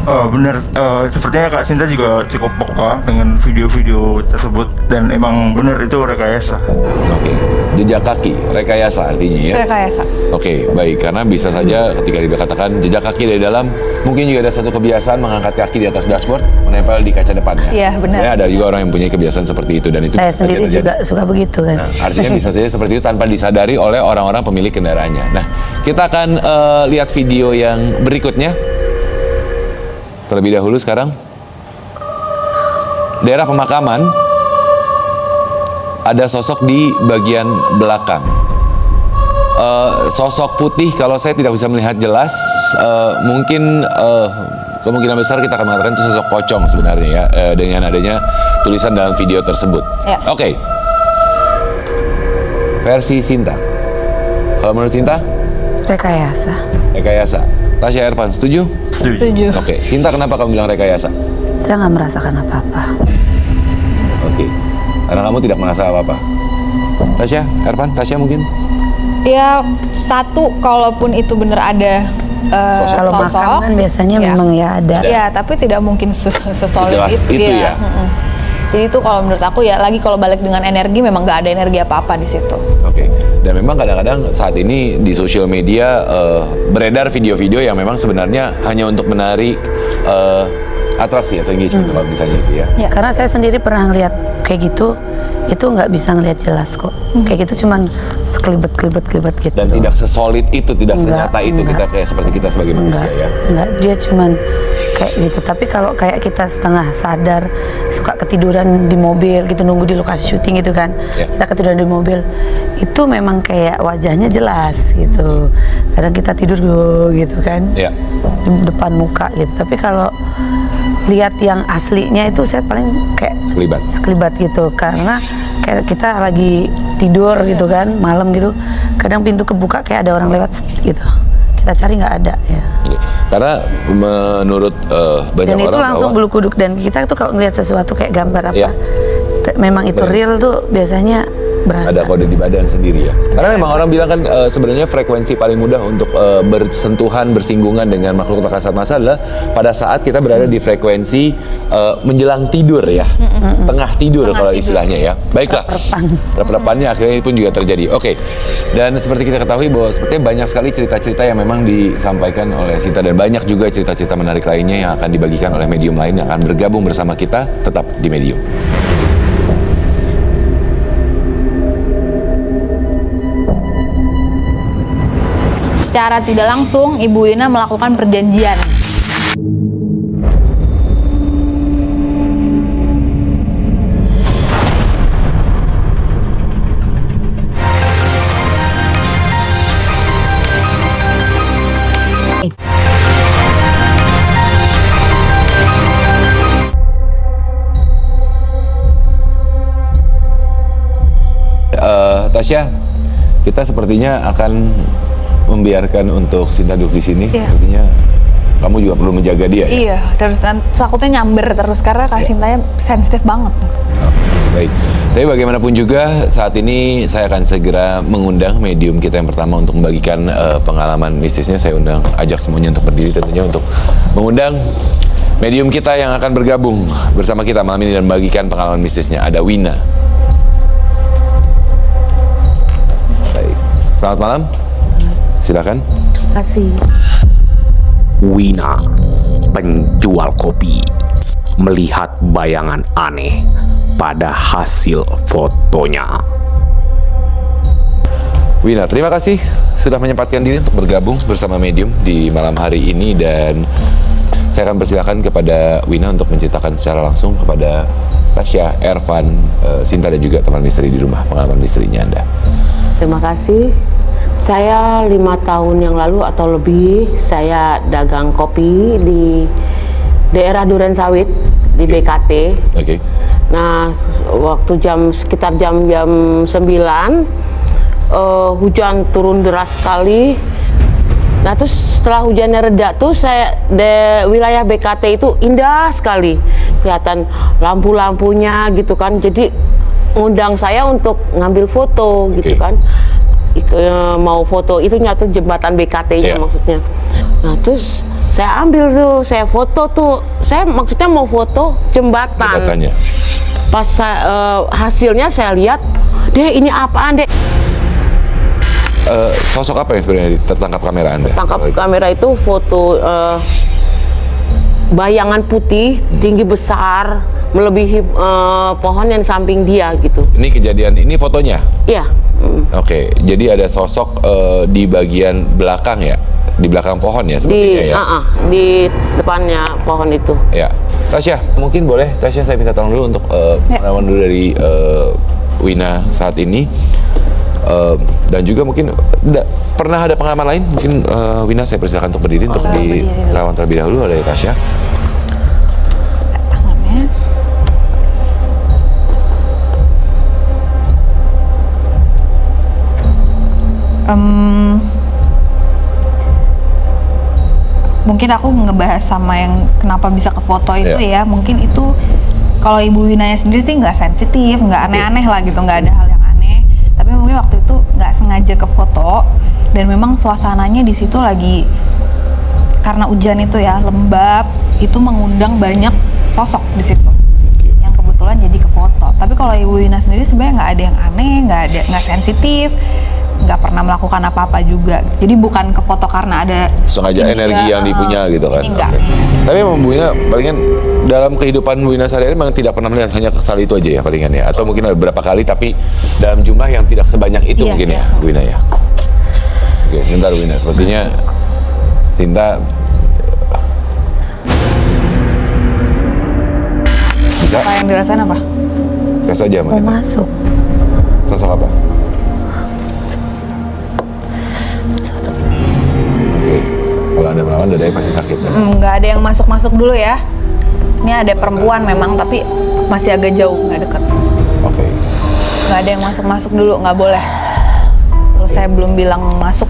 Benar, sepertinya Kak Sinta juga cukup peka dengan video-video tersebut, dan emang benar itu rekayasa. Oke. Jejak kaki, rekayasa artinya ya? Rekayasa. Oke, baik. Karena bisa saja ketika dikatakan jejak kaki dari dalam, mungkin juga ada satu kebiasaan mengangkat kaki di atas dashboard, menempel di kaca depannya. Iya, benar. Sebenarnya ada juga orang yang punya kebiasaan seperti itu, dan itu Saya bisa saja sendiri terjadi. juga suka begitu kan. Nah, artinya bisa saja seperti itu tanpa disadari oleh orang-orang pemilik kendaraannya. Nah, kita akan lihat video yang berikutnya. Terlebih dahulu sekarang. Daerah pemakaman, ada sosok di bagian belakang. Sosok putih kalau saya tidak bisa melihat jelas, mungkin kemungkinan besar kita akan mengatakan itu sosok pocong sebenarnya ya, dengan adanya tulisan dalam video tersebut. Ya. Oke. Versi Sinta. Kalau menurut Sinta? Rekayasa. Rekayasa. Tasya, Ervan, setuju? Setuju. Oke. Sinta, kenapa kamu bilang rekayasa? Saya nggak merasakan apa-apa. Oke. Karena kamu tidak merasa apa-apa. Tasya, Ervan, Tasya mungkin? Ya, satu, kalaupun itu benar ada Kalau makam kan biasanya ya. memang ya ada. Ya, tapi tidak mungkin sesolid Sejelas itu, itu ya. Jadi itu kalau menurut aku ya, lagi kalau balik dengan energi, memang nggak ada energi apa-apa di situ. Oke. Dan memang kadang-kadang saat ini di sosial media beredar video-video yang memang sebenarnya hanya untuk menarik atraksi atau engagement kalau misalnya itu ya. Ya. Karena saya sendiri pernah ngeliat kayak gitu, itu nggak bisa ngeliat jelas kok. Kayak gitu cuman sekelibet gitu. Dan tidak sesolid itu, tidak Enggak, senyata itu kita enggak. kayak seperti kita sebagai manusia ya. Enggak, dia cuman kayak gitu. Tapi kalau kayak kita setengah sadar, suka ketiduran di mobil gitu, nunggu di lokasi syuting gitu kan, Ya. kita ketiduran di mobil, itu memang kayak wajahnya jelas gitu. Kadang kita tidur gitu kan, Ya. di depan muka gitu. Tapi kalau lihat yang aslinya itu saya paling kayak sekelibat gitu, karena kayak kita lagi tidur gitu kan, malam gitu, kadang pintu kebuka kayak ada orang lewat gitu, kita cari nggak ada ya. Oke. Karena menurut banyak Dan orang itu langsung bahwa bulu kuduk, dan kita tuh kalau ngelihat sesuatu kayak gambar apa, Iya. memang itu Benar. real tuh biasanya berasa. ada kode di badan sendiri ya. Karena memang orang bilang kan sebenarnya frekuensi paling mudah untuk bersentuhan, bersinggungan dengan makhluk tak kasat mata adalah pada saat kita berada di frekuensi menjelang tidur ya, setengah tidur kalau istilahnya ya. Baiklah, rep-repannya akhirnya pun juga terjadi. Oke, dan seperti kita ketahui bahwa sepertinya banyak sekali cerita-cerita yang memang disampaikan oleh Sinta, dan banyak juga cerita-cerita menarik lainnya yang akan dibagikan oleh medium lain yang akan bergabung bersama kita tetap di Medium. Secara tidak langsung, Ibu Ina melakukan perjanjian. Tasya, kita sepertinya akan membiarkan untuk Sinta duduk di sini. Iya. Sepertinya kamu juga perlu menjaga dia ya? Iya, terus takutnya nyamber terus karena Kak Sintanya sensitif banget. Oh, baik. Tapi bagaimanapun juga saat ini saya akan segera mengundang medium kita yang pertama untuk membagikan pengalaman mistisnya. Saya ajak semuanya untuk berdiri tentunya untuk mengundang Medium kita yang akan bergabung bersama kita malam ini dan membagikan pengalaman mistisnya ada Wina. Baik, selamat malam. Silakan. Kasih. Wina, penjual kopi, melihat bayangan aneh pada hasil fotonya. Wina, terima kasih sudah menyempatkan diri untuk bergabung bersama Medium di malam hari ini, dan saya akan persilakan kepada Wina untuk menceritakan secara langsung kepada Tasya, Ervan, Sinta dan juga teman misteri di rumah pengalaman misterinya Anda. Terima kasih. Saya 5 tahun yang lalu atau lebih saya dagang kopi di daerah Durensawit di BKT. Oke. Nah, waktu sekitar jam 9 hujan turun deras sekali. Nah, terus setelah hujannya reda tuh wilayah BKT itu indah sekali. Kelihatan lampu-lampunya gitu kan. Jadi ngundang saya untuk ngambil foto gitu kan. Mau foto itunya tuh jembatan BKT-nya maksudnya. Nah, terus saya ambil tuh, saya foto tuh. Saya maksudnya mau foto jembatan. Jembatannya. Pas hasilnya saya lihat, "Dek, ini apaan, Dek?" Sosok apa yang sebenarnya tertangkap kamera Anda? Tangkap kamera itu foto bayangan putih, tinggi besar, melebihi pohon yang di samping dia gitu. Ini kejadian, ini fotonya? Iya. Oke, jadi ada sosok di bagian belakang ya? Di belakang pohon ya sepertinya ya? Di depannya pohon itu. Ya. Tasya, mungkin boleh Tasya saya minta tolong dulu untuk pengalaman dulu dari Wina saat ini. Dan juga mungkin pernah ada pengalaman lain? Mungkin Wina saya persilakan untuk berdiri untuk dilawan terlebih dahulu oleh Tasya. Tangannya. Mungkin aku ngebahas sama yang kenapa bisa ke foto itu ya. Mungkin itu kalau Ibu Winanya sendiri sih nggak sensitif, nggak aneh-aneh lah gitu, nggak ada hal yang aneh. Tapi mungkin waktu itu nggak sengaja ke foto dan memang suasananya di situ lagi karena hujan itu ya lembab, itu mengundang banyak sosok di situ yang kebetulan jadi ke foto. Tapi kalau Ibu Wina sendiri sebenarnya nggak ada yang aneh, nggak sensitif, nggak pernah melakukan apa-apa juga. Jadi bukan ke foto karena ada Sengaja energi yang dipunya gitu kan. Enggak. Tapi memang Bu Wina palingan dalam kehidupan Bu Wina sehari-hari memang tidak pernah melihat hanya sekali itu aja ya palingan ya, atau mungkin ada beberapa kali tapi dalam jumlah yang tidak sebanyak itu mungkin ya Bu Wina ya. Oke, sebentar Bu Wina, sepertinya Sinta bisa. Apa yang dirasain apa? Kasih aja Mau mungkin. masuk. Sosok apa? Oke, kalau Anda melawan dadanya pasti sakit ya. Nggak ada yang masuk-masuk dulu ya. Ini ada perempuan memang tapi masih agak jauh, nggak deket. Oke. Nggak ada yang masuk-masuk dulu, nggak boleh. Kalau saya belum bilang masuk.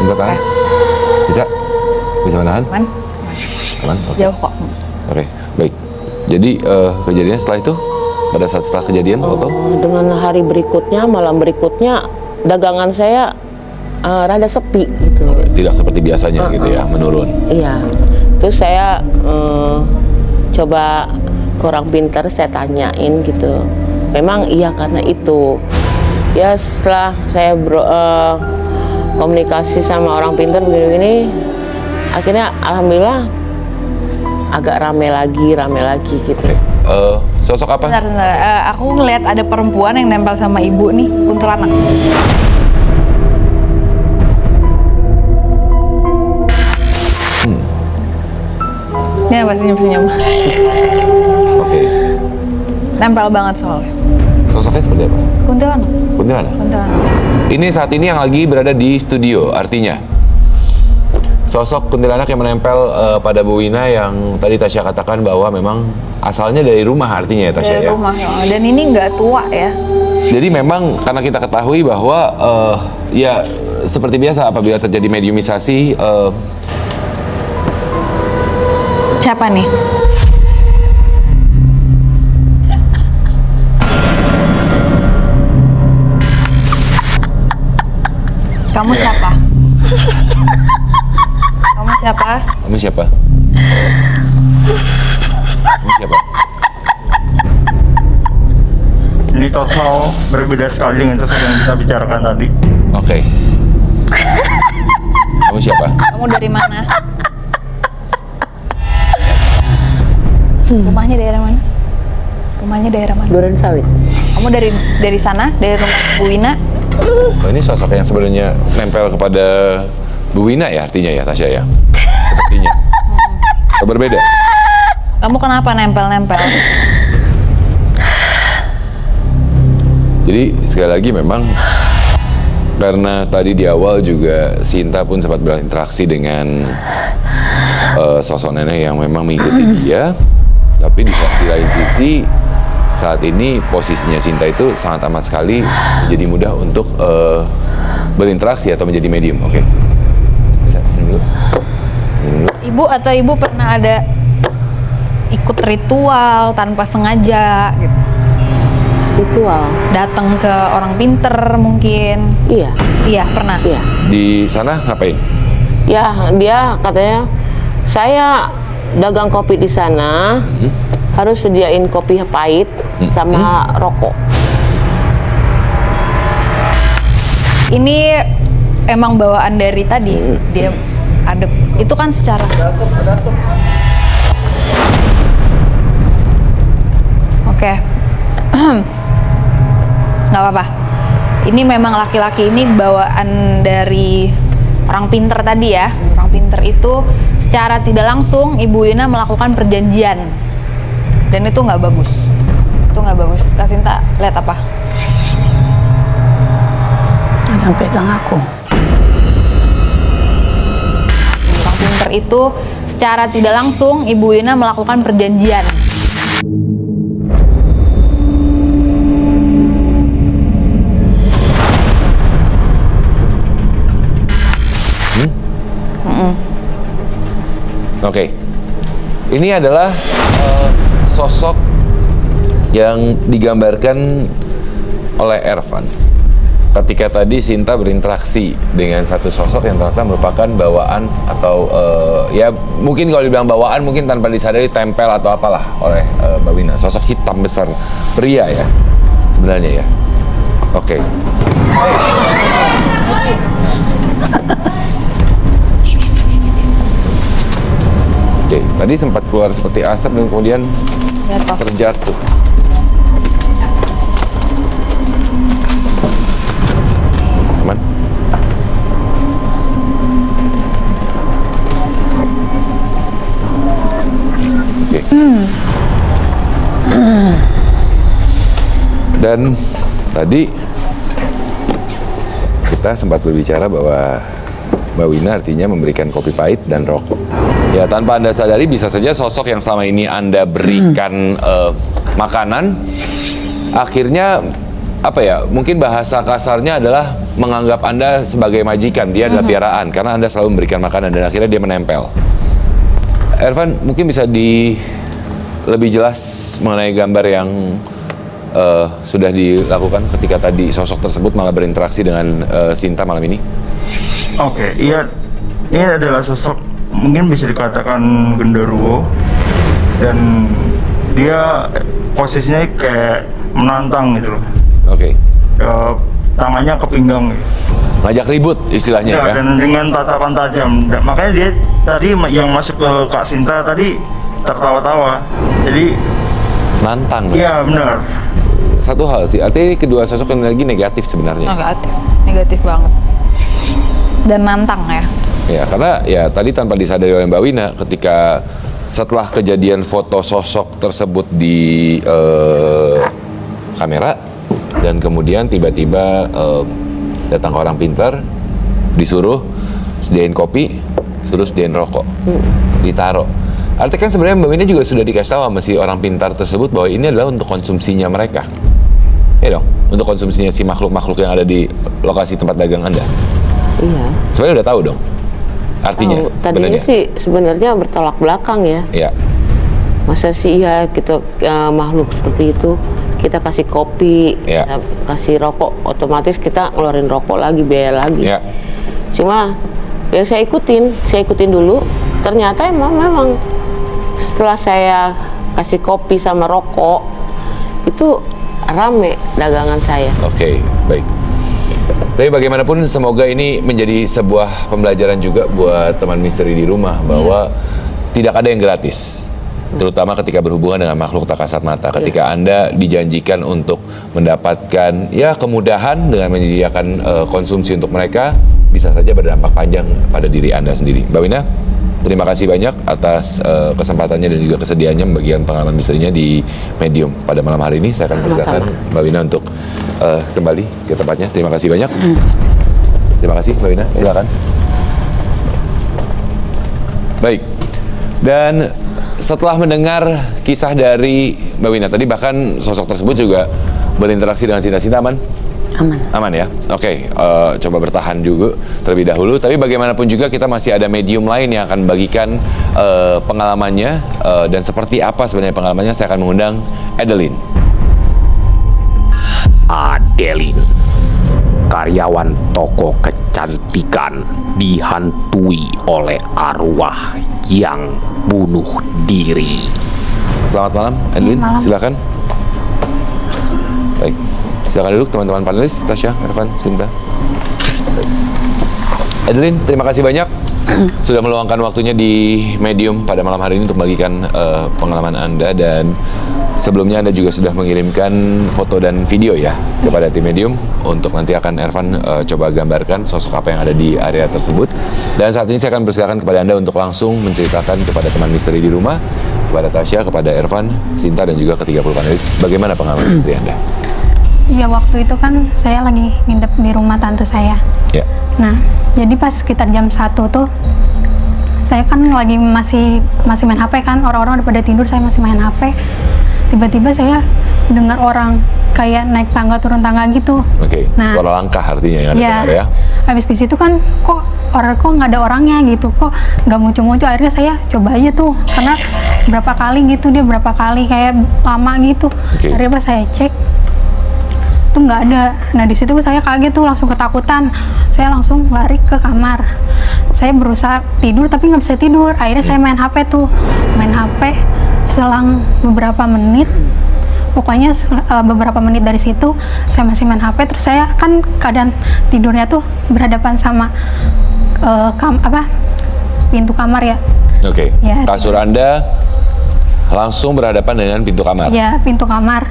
Bentar tahan. Bisa? Bisa menahan? Man, Aman? Oke. jauh kok. Oke, baik. Jadi kejadiannya setelah itu, pada saat setelah kejadian foto? Dengan hari berikutnya, malam berikutnya, dagangan saya rada sepi gitu. Tidak seperti biasanya gitu ya, menurun. Iya. Terus saya coba ke orang pintar, saya tanyain gitu. Memang iya karena itu. Ya setelah saya komunikasi sama orang pintar begini-begini, akhirnya alhamdulillah agak rame lagi gitu. Oke. Sosok apa? Bentar. Aku ngeliat ada perempuan yang nempel sama ibu nih, kuntilanak. Ini apa senyum-senyum? Oke. Nempel banget soalnya. Sosoknya seperti apa? Kuntilanak. Kuntilanak. Ini saat ini yang lagi berada di studio, artinya sosok kuntilanak yang menempel pada Bu Wina yang tadi Tasya katakan bahwa memang asalnya dari rumah artinya ya Tasya Dari ya. rumah. Dan ini nggak tua ya. Jadi memang karena kita ketahui bahwa ya seperti biasa apabila terjadi mediumisasi Siapa nih? Kamu siapa? Kamu Siapa? Kamu siapa? Kamu siapa? Ini total berbeda sekali dengan sosok yang kita bicarakan tadi. Oke. Kamu siapa? Kamu dari mana? Rumahnya daerah mana? Rumahnya daerah mana? Duren Sawit. Kamu dari sana, dari rumah Bu Wina? Oh, ini sosok yang sebenarnya nempel kepada Bu Wina ya artinya ya Tasya ya? Sepertinya. Atau berbeda? Kamu kenapa nempel-nempel? Jadi sekali lagi memang karena tadi di awal juga Sinta pun sempat berinteraksi dengan sosok nenek yang memang mengikuti dia, tapi di lain sisi saat ini posisinya Sinta itu sangat amat sekali menjadi mudah untuk berinteraksi atau menjadi medium. Oke. Bisa minum dulu. Minum dulu. Ibu atau ibu pernah ada ikut ritual tanpa sengaja gitu? Ritual. Datang ke orang pinter mungkin? Iya. Iya, pernah. Iya. Di sana ngapain? Ya, dia katanya saya dagang kopi di sana, harus sediain kopi pahit sama rokok. Ini emang bawaan dari tadi. Dia ada itu kan secara Oke. Nggak apa-apa. Ini memang laki-laki ini bawaan dari orang pinter tadi ya. Orang pinter itu secara tidak langsung Ibu Wina melakukan perjanjian. Dan itu nggak bagus. Itu nggak bagus. Kak Sinta lihat apa? Ada yang pegang aku. Orang pinter itu secara tidak langsung Ibu Wina melakukan perjanjian. Oke. Ini adalah sosok yang digambarkan oleh Ervan. Ketika tadi Sinta berinteraksi dengan satu sosok yang ternyata merupakan bawaan atau ya mungkin kalau dibilang bawaan mungkin tanpa disadari tempel atau apalah oleh Mbak Wina. Sosok hitam besar pria ya sebenarnya ya. Oke. Oke, tadi sempat keluar seperti asap dan kemudian Jatuh. terjatuh. Aman? Oke. Dan tadi kita sempat berbicara bahwa Mbak Wina artinya memberikan kopi pahit dan rokok. Ya, tanpa Anda sadari bisa saja sosok yang selama ini Anda berikan makanan, akhirnya apa ya, mungkin bahasa kasarnya adalah menganggap Anda sebagai majikan, dia adalah piaraan, karena Anda selalu memberikan makanan dan akhirnya dia menempel. Ervan, mungkin bisa lebih jelas mengenai gambar yang sudah dilakukan ketika tadi sosok tersebut malah berinteraksi dengan Sinta malam ini? Oke, iya, ini adalah sosok mungkin bisa dikatakan genderuwo, dan dia posisinya kayak menantang gitu loh. Oke. Tangannya ke pinggang gitu. Ngajak ribut istilahnya ya? Dan dengan tatapan tajam. Makanya dia tadi yang masuk ke Kak Sinta tadi tertawa-tawa. Jadi Nantang. iya benar. Satu hal sih, artinya ini kedua sosok yang lagi negatif sebenarnya. Negatif banget. Dan nantang ya. Ya, karena ya tadi tanpa disadari oleh Mbak Wina ketika setelah kejadian foto sosok tersebut di kamera dan kemudian tiba-tiba datang ke orang pintar, disuruh sediain kopi, suruh sediain rokok, ditaruh. Artinya kan sebenarnya Mbak Wina juga sudah dikasih tahu sama si orang pintar tersebut bahwa ini adalah untuk konsumsinya mereka. Ya dong, untuk konsumsinya si makhluk-makhluk yang ada di lokasi tempat dagang Anda. Iya. Sebenarnya udah tahu dong. Artinya tadinya sih sebenarnya bertolak belakang ya. Iya. Masa sih ya kita makhluk seperti itu kita kasih kopi, Ya. kita kasih rokok, otomatis kita ngeluarin rokok lagi, biaya lagi. Ya. Cuma Ya saya ikutin dulu. Ternyata memang setelah saya kasih kopi sama rokok itu rame dagangan saya. Oke, baik. Tapi bagaimanapun semoga ini menjadi sebuah pembelajaran juga buat teman misteri di rumah bahwa tidak ada yang gratis. Terutama ketika berhubungan dengan makhluk tak kasat mata. Ketika Anda dijanjikan untuk mendapatkan ya kemudahan dengan menyediakan konsumsi untuk mereka, bisa saja berdampak panjang pada diri Anda sendiri. Mbak Wina, terima kasih banyak atas kesempatannya dan juga kesediaannya membagikan pengalaman misterinya di Medium pada malam hari ini. Saya akan persilakan Mbak Wina untuk kembali ke tempatnya. Terima kasih banyak. Terima kasih Mbak Wina, silakan. Baik. Dan setelah mendengar kisah dari Mbak Wina tadi, bahkan sosok tersebut juga berinteraksi dengan Sinta aman? Aman ya? Oke, coba bertahan juga terlebih dahulu. Tapi bagaimanapun juga kita masih ada medium lain yang akan bagikan pengalamannya. Dan seperti apa sebenarnya pengalamannya, saya akan mengundang Adeline. Adeline, karyawan toko kecantikan, dihantui oleh arwah yang bunuh diri. Selamat malam, Adeline. Silakan. Baik, silakan duduk teman-teman panelis, Tasya, Irfan, Sinta. Adeline, terima kasih banyak sudah meluangkan waktunya di Medium pada malam hari ini untuk membagikan pengalaman Anda, dan sebelumnya Anda juga sudah mengirimkan foto dan video ya kepada tim Medium untuk nanti akan Irfan coba gambarkan sosok apa yang ada di area tersebut. Dan saat ini saya akan persilakan kepada Anda untuk langsung menceritakan kepada teman misteri di rumah, kepada Tasya, kepada Irfan, Sinta, dan juga ke-30 panelis, bagaimana pengalaman misteri Anda? Iya, waktu itu kan saya lagi nginep di rumah tante saya. Ya. Nah, jadi pas sekitar jam 1 tuh, saya kan lagi masih main HP kan, orang-orang udah pada tidur, saya masih main HP. Tiba-tiba saya dengar orang kayak naik tangga turun tangga gitu. Oke, Nah, suara langkah artinya yang Anda ya, dengar ya. habis di situ kan kok nggak ada orangnya gitu, kok nggak muncul-muncul. Akhirnya saya coba aja tuh, karena berapa kali kayak lama gitu. Oke. Akhirnya pas saya cek tuh nggak ada. Nah di situ saya kaget tuh, langsung ketakutan. Saya langsung lari ke kamar. Saya berusaha tidur tapi nggak bisa tidur. Akhirnya saya main HP tuh, main HP. Selang beberapa menit, pokoknya beberapa menit dari situ saya masih main HP. Terus saya kan keadaan tidurnya tuh berhadapan sama pintu kamar ya. Oke. Ya. Kasur Anda langsung berhadapan dengan pintu kamar. Ya, pintu kamar.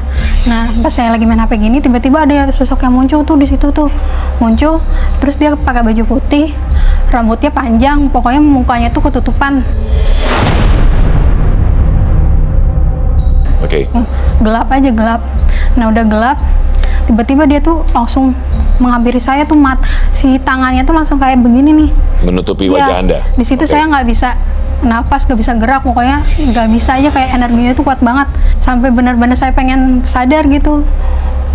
Nah, pas saya lagi main HP gini, tiba-tiba ada sosok yang muncul tuh di situ tuh. Muncul, terus dia pakai baju putih, rambutnya panjang, pokoknya mukanya tuh ketutupan. Oke. Gelap aja, gelap. Nah, udah gelap, tiba-tiba dia tuh langsung menghampiri saya tuh, si tangannya tuh langsung kayak begini nih. Menutupi Ya, wajah Anda. di situ Oke. saya nggak bisa napas, nggak bisa gerak, pokoknya nggak bisa aja, kayak energinya tuh kuat banget sampai benar-benar saya pengen sadar gitu.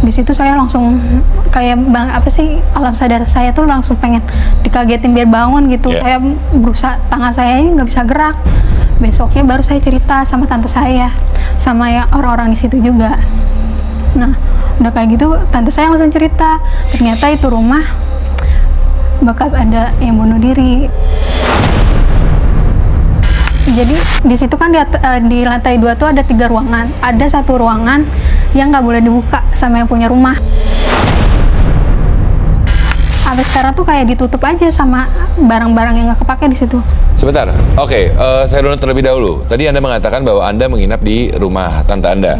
Di situ saya langsung kayak alam sadar saya tuh langsung pengen dikagetin biar bangun gitu. Yeah. Saya berusaha, tangan saya ini nggak bisa gerak. Besoknya baru saya cerita sama tante saya, sama ya orang-orang di situ juga. Nah, udah kayak gitu tante saya langsung cerita, ternyata itu rumah bekas ada yang bunuh diri. Jadi di situ kan di lantai 2 tuh ada 3 ruangan. Ada 1 ruangan yang nggak boleh dibuka sama yang punya rumah. Sampai sekarang tuh kayak ditutup aja sama barang-barang yang nggak kepake di situ. Sebentar, oke, saya runut terlebih dahulu. Tadi Anda mengatakan bahwa Anda menginap di rumah tante Anda.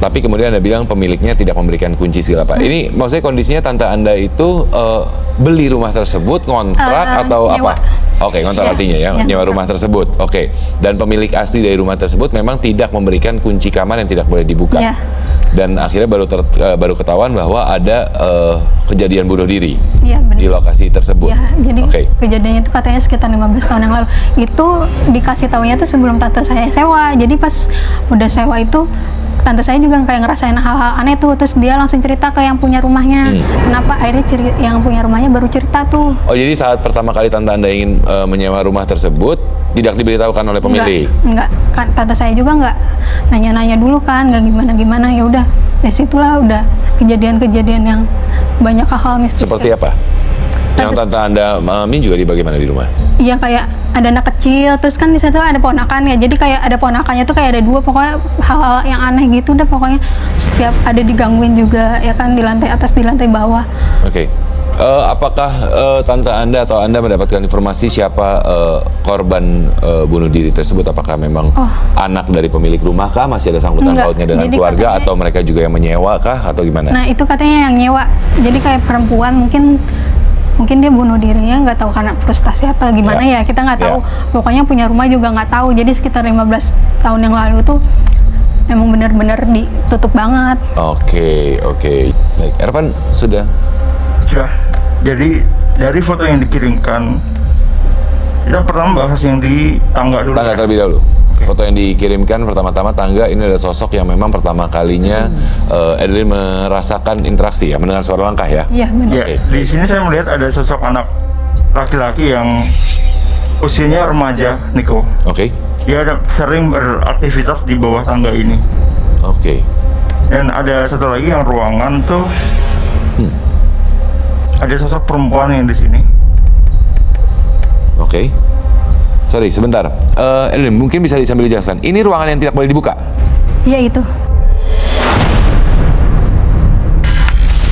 Tapi kemudian Anda bilang pemiliknya tidak memberikan kunci segala apa. Ini maksudnya kondisinya tante Anda itu beli rumah tersebut, ngontrak atau nyewa. apa? Oke, ngontrak artinya ya, nyewa rumah tersebut. Oke, dan pemilik asli dari rumah tersebut memang tidak memberikan kunci kamar yang tidak boleh dibuka. Iya. Dan akhirnya baru ketahuan bahwa ada kejadian bunuh diri Iya, benar. di lokasi tersebut. Ya, jadi Oke. kejadiannya itu katanya sekitar 15 tahun yang lalu. Itu dikasih taunya tuh sebelum tante saya sewa. Jadi pas udah sewa itu, tante saya juga kayak ngerasain hal-hal aneh tuh. Terus dia langsung cerita ke yang punya rumahnya. Kenapa akhirnya yang punya rumahnya baru cerita tuh. Oh, jadi saat pertama kali tante Anda ingin menyewa rumah tersebut, tidak diberitahukan oleh pemilik? Enggak. Kan tante saya juga enggak nanya-nanya dulu kan, enggak gimana-gimana. Ya udah, dari situlah udah kejadian-kejadian yang banyak hal mistis. Seperti apa? Yang tante Anda alami juga di bagaimana di rumah? Iya, kayak ada anak kecil, terus kan di situ ada ponakan ya, jadi kayak ada ponakannya tuh kayak ada 2, pokoknya hal-hal yang aneh gitu udah, pokoknya setiap ada digangguin juga ya kan, di lantai atas, di lantai bawah. Oke. Apakah tante Anda atau Anda mendapatkan informasi siapa korban bunuh diri tersebut? Apakah memang anak dari pemilik rumah kah? Masih ada sangkutan Enggak, pautnya dengan jadi keluarga katanya- atau mereka juga yang menyewa kah atau gimana? Nah itu katanya yang nyewa, jadi kayak perempuan mungkin dia bunuh dirinya nggak tahu karena frustasi atau gimana ya, kita nggak tahu. Pokoknya punya rumah juga nggak tahu, jadi sekitar 15 tahun yang lalu tuh emang bener-bener ditutup banget. Oke. Baik, Ervan sudah. Ya, jadi dari foto yang dikirimkan, kita pertama bahas yang di tangga dulu. Tangga ya? terlebih dahulu. Oke. Foto yang dikirimkan pertama-tama tangga, ini adalah sosok yang memang pertama kalinya Adeline merasakan interaksi ya, mendengar suara langkah ya. Iya benar. Ya, di sini saya melihat ada sosok anak laki-laki yang usianya remaja, Niko. Oke. Dia sering beraktivitas di bawah tangga ini. Oke. Dan ada satu lagi yang ruangan tuh, ada sosok perempuan yang di sini. Oke. Sorry, sebentar. Adeline, mungkin bisa sambil dijelaskan. Ini ruangan yang tidak boleh dibuka. Iya itu.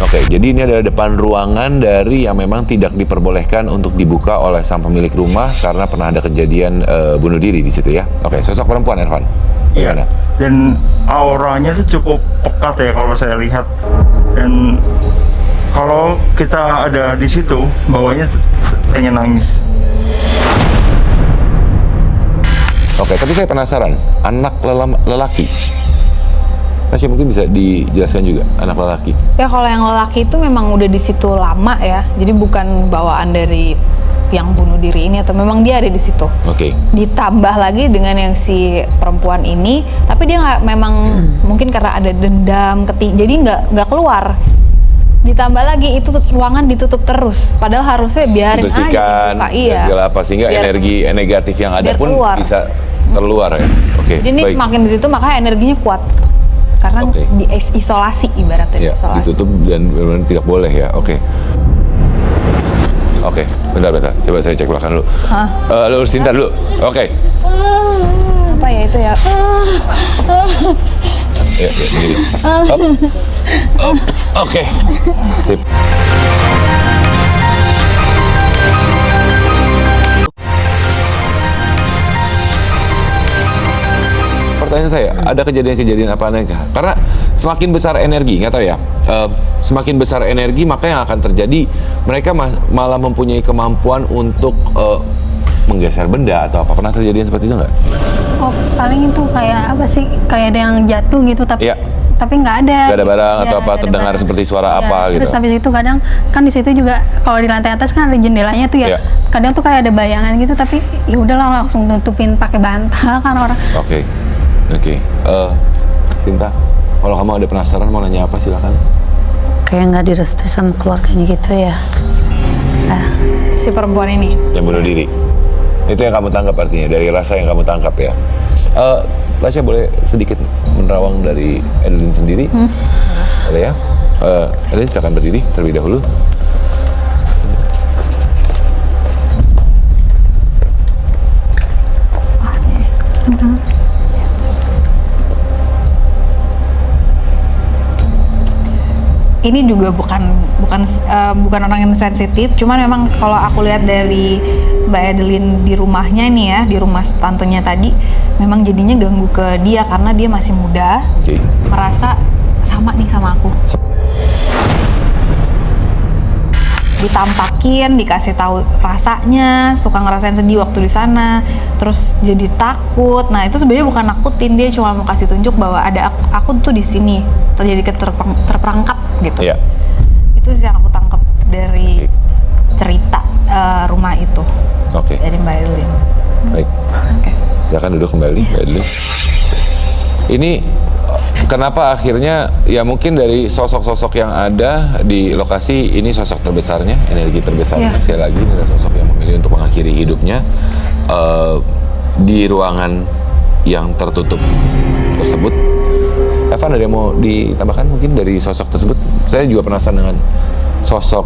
Oke, jadi ini adalah depan ruangan dari yang memang tidak diperbolehkan untuk dibuka oleh sang pemilik rumah karena pernah ada kejadian bunuh diri di situ ya. Oke, sosok perempuan, Ervan. Gimana? Dan auranya tuh cukup pekat ya kalau saya lihat. Dan kalau kita ada di situ, bawahnya pengen nangis. Oke, tapi saya penasaran, anak lelaki. Tasya mungkin bisa dijelaskan juga, anak lelaki. Ya kalau yang lelaki itu memang udah di situ lama ya, jadi bukan bawaan dari yang bunuh diri ini atau memang dia ada di situ. Oke. Ditambah lagi dengan yang si perempuan ini, tapi dia nggak memang mungkin karena ada dendam, jadi nggak keluar. Ditambah lagi itu ruangan ditutup terus, padahal harusnya biarin aja Dibersihkan dibuka, dan segala apa sehingga Biar- energi negatif yang ada biar pun keluar. bisa terluar ya. Oke. Jadi ini Baik. semakin di situ makanya energinya kuat karena Oke. diisolasi ibaratnya Ya, diisolasi. ditutup dan benar-benar tidak boleh ya. Oke. Oke, bentar. Coba saya cek belakang dulu. Lu Sinta dulu. Oke. Apa ya itu ya? Ya, sendiri. Oke. Sip. Pertanyaan saya, ada kejadian-kejadian apa nih? Karena semakin besar energi, nggak tahu ya, semakin besar energi maka yang akan terjadi mereka malah mempunyai kemampuan untuk menggeser benda atau apa. Pernah terjadi seperti itu nggak? Oh, paling itu kayak apa sih? Kayak ada yang jatuh gitu, tapi Iya. tapi nggak ada. Nggak ada barang Iya, atau apa, nggak ada terdengar barang. seperti suara Iya, apa gitu. Terus habis itu kadang kan di situ juga kalau di lantai atas kan ada jendelanya tuh ya. Iya. Kadang tuh kayak ada bayangan gitu, tapi ya udahlah langsung tutupin pakai bantal kan orang. Oke. Sinta, kalau kamu ada penasaran mau nanya apa silakan. Kayak nggak direstui sama keluarganya gitu ya. Si perempuan ini. Yang bunuh diri. Itu yang kamu tangkap artinya, dari rasa yang kamu tangkap ya. Tasya boleh sedikit menerawang dari Adeline sendiri? Boleh ya? Adeline silakan berdiri terlebih dahulu. Ini juga bukan orang yang sensitif, cuman memang kalau aku lihat dari Mbak Adeline di rumahnya nih ya, di rumah tantenya tadi, memang jadinya ganggu ke dia karena dia masih muda, Oke. merasa sama nih sama aku. Ditampakin, dikasih tahu rasanya, suka ngerasain sedih waktu di sana, terus jadi takut. Nah itu sebenarnya bukan nakutin, dia cuma mau kasih tunjuk bahwa ada aku tuh di sini, terjadi terperangkap gitu. Iya. Itu sih yang aku tangkap dari cerita rumah itu Oke. dari Mbak Adeline. Baik. Oke. Silakan duduk kembali, Mbak Adeline. Ini kenapa akhirnya ya mungkin dari sosok-sosok yang ada di lokasi ini sosok terbesarnya, energi terbesarnya sekali lagi ini adalah sosok yang memilih untuk mengakhiri hidupnya di ruangan yang tertutup tersebut. Evan, ada yang mau ditambahkan mungkin dari sosok tersebut? Saya juga penasaran dengan sosok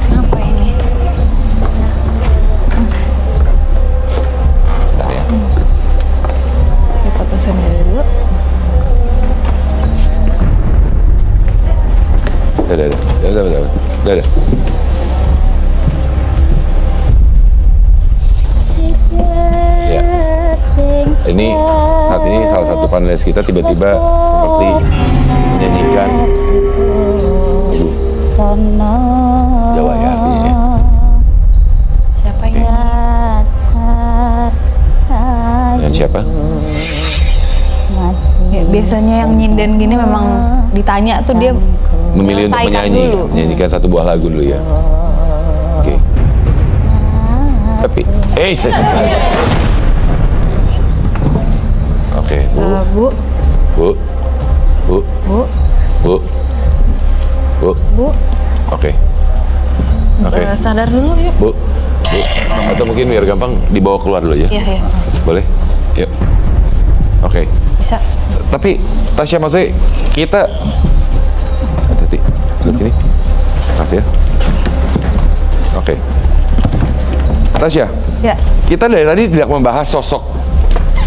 Apa ini? Bentar ya. Diputusin dulu. Udah. Ya. Ini saat ini salah satu panelis kita tiba-tiba seperti menyanyikan lagu Jawa ya artinya ya. Siapa ini? Dengan siapa? Ya, biasanya yang nyinden gini memang ditanya tuh dia Memilih untuk menyelesaikan menyanyi, dulu. menyanyikan satu buah lagu dulu ya. Oke. Tapi, Oke, Bu. Bu, Bu. Bu. Bu, Bu. Bu. Bu, Oke. Oke. sadar dulu yuk. Bu. Bu. Atau mungkin biar gampang dibawa keluar dulu ya. Iya, iya. Boleh? Yuk. Oke. Bisa. Tapi Tasya, maksudnya kita hati-hati sebelah sini. Maaf ya. Oke. Tasya, Ya. kita dari tadi tidak membahas sosok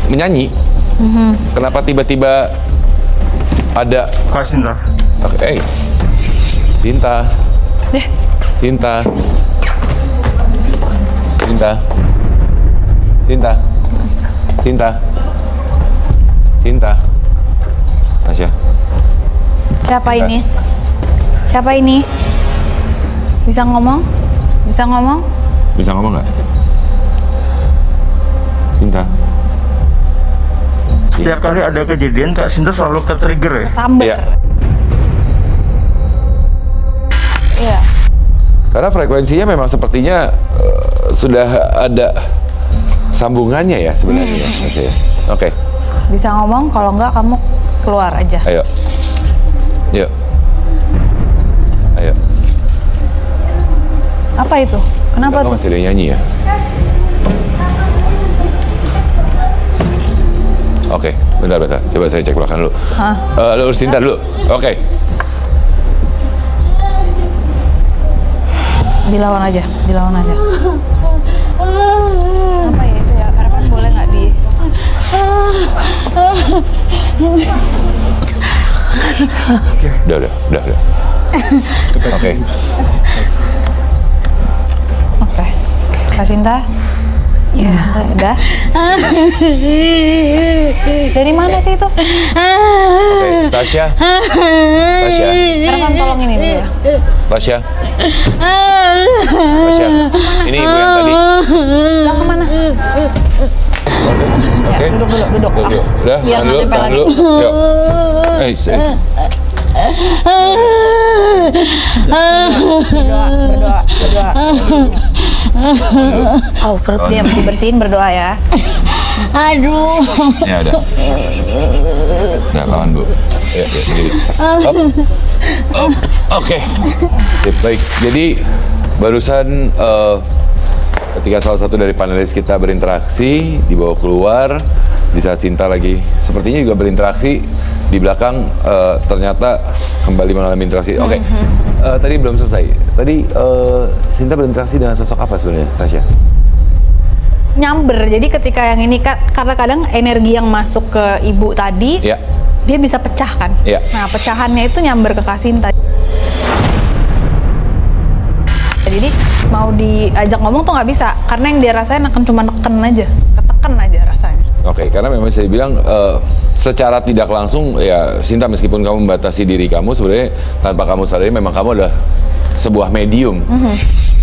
menyanyi. Kenapa tiba-tiba ada Kak Sinta. Sinta. Deh. Sinta. Sinta. Sinta. Sinta. Sinta. Tasya. Siapa Sinta. ini? Siapa ini? Bisa ngomong? Bisa ngomong? Bisa ngomong nggak? Sinta. Setiap kali ada kejadian Kak Sinta selalu ke-trigger ya. Samber. Iya. Iya. Karena frekuensinya memang sepertinya sudah ada sambungannya ya sebenarnya. Ya, Tasya ya. Oke. Bisa ngomong, kalau enggak kamu keluar aja. Ayo. Yuk. Ayo. Apa itu? Kenapa Atau tuh? masih ada yang nyanyi ya? Oke, bentar. Coba saya cek belakang dulu. Lu urus Sinta dulu. Oke. Dilawan aja. Apa ya itu ya? Harapan boleh nggak di? Udah. Oke. Oke. Kak Sinta? Iya. Udah? Dari mana sih itu? Oke, Tasya. Harapan tolong ini dulu ya. Tasya. Ini ibu yang tadi. Udah kemana? Oke. Duduk dulu. Udah, Biar tahan dulu, nggak tahan nempel dulu. Yuk. Berdoa. Oh, perut Diam, dibersihin, berdoa ya. Aduh. Ya udah. Udah, lawan Bu. Ya, sendiri. Oke. Sip, baik. Jadi barusan ketika salah satu dari panelis kita berinteraksi, dibawa keluar di saat Sinta lagi sepertinya juga berinteraksi di belakang, ternyata kembali mengalami interaksi. Oke. Tadi belum selesai. Tadi Sinta berinteraksi dengan sosok apa sebenarnya, Tasya? Nyamber. Jadi ketika yang ini karena kadang energi yang masuk ke ibu tadi, Ya. dia bisa pecah kan. Iya. Nah, pecahannya itu nyamber ke Kak Sinta. Jadi mau diajak ngomong tuh nggak bisa, karena yang dia rasain akan cuma neken aja, ketekan aja rasanya. Oke, karena memang saya bilang secara tidak langsung ya Sinta, meskipun kamu membatasi diri kamu, sebenarnya tanpa kamu sadari memang kamu adalah sebuah medium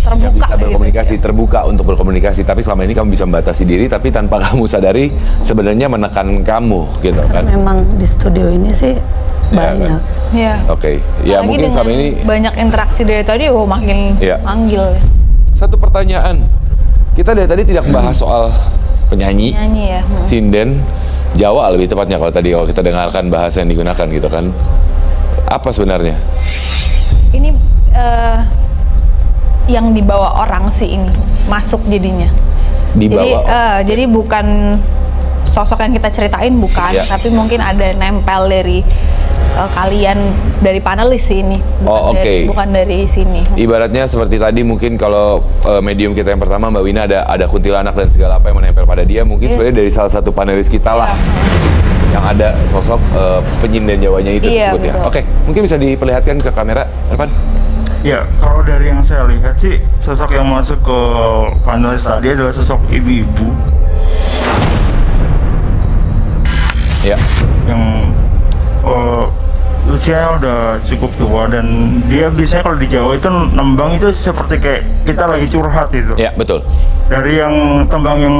yang Terbuka bisa gitu. berkomunikasi, terbuka untuk berkomunikasi. Tapi selama ini kamu bisa membatasi diri, tapi tanpa kamu sadari sebenarnya menekan kamu, gitu kan? Memang di studio ini sih banyak. Iya. Oke, ya Apalagi mungkin dengan selama ini banyak interaksi dari tadi, makin Iya. manggil. satu pertanyaan. Kita dari tadi tidak membahas soal penyanyi, Nyanyi ya. sinden, Jawa lebih tepatnya kalau kita dengarkan bahasa yang digunakan gitu kan. Apa sebenarnya? Ini yang dibawa orang sih ini masuk jadinya. Dibawa. Jadi bukan sosok yang kita ceritain, bukan, Ya. tapi mungkin ada nempel dari kalian dari panelis sih ini. Oh, oke. Bukan dari sini. Ibaratnya seperti tadi mungkin kalau medium kita yang pertama Mbak Wina ada kuntilanak dan segala apa yang menempel pada dia, mungkin sebenarnya dari salah satu panelis kita lah yang ada sosok penyindan Jawanya itu tersebut ya. Betul. Oke, mungkin bisa diperlihatkan ke kamera depan. Ya, kalau dari yang saya lihat sih, sosok yang masuk ke panelis tadi adalah sosok ibu-ibu Ya. yang usianya udah cukup tua, dan dia biasanya kalau di Jawa itu nembang itu seperti kayak kita lagi curhat gitu. Ya, betul. Dari yang tembang yang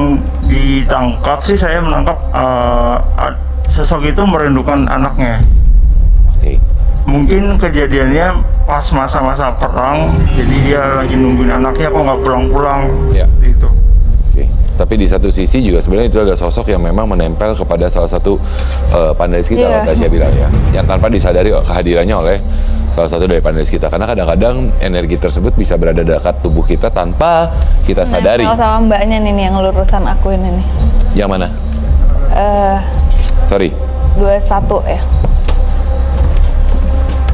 ditangkap sih, saya menangkap sosok itu merindukan anaknya. Oke. Mungkin kejadiannya pas masa-masa perang, jadi dia lagi nungguin anaknya kok nggak pulang-pulang. Ya. Itu. Oke. Tapi di satu sisi juga sebenarnya itu adalah sosok yang memang menempel kepada salah satu panelis kita, Iya. Tasya bilang ya, yang tanpa disadari kehadirannya oleh salah satu dari panelis kita. Karena kadang-kadang energi tersebut bisa berada dekat tubuh kita tanpa kita sadari. Nempel sama mbaknya nih yang lurusan aku ini nih. Yang mana? Sorry. 21 ya.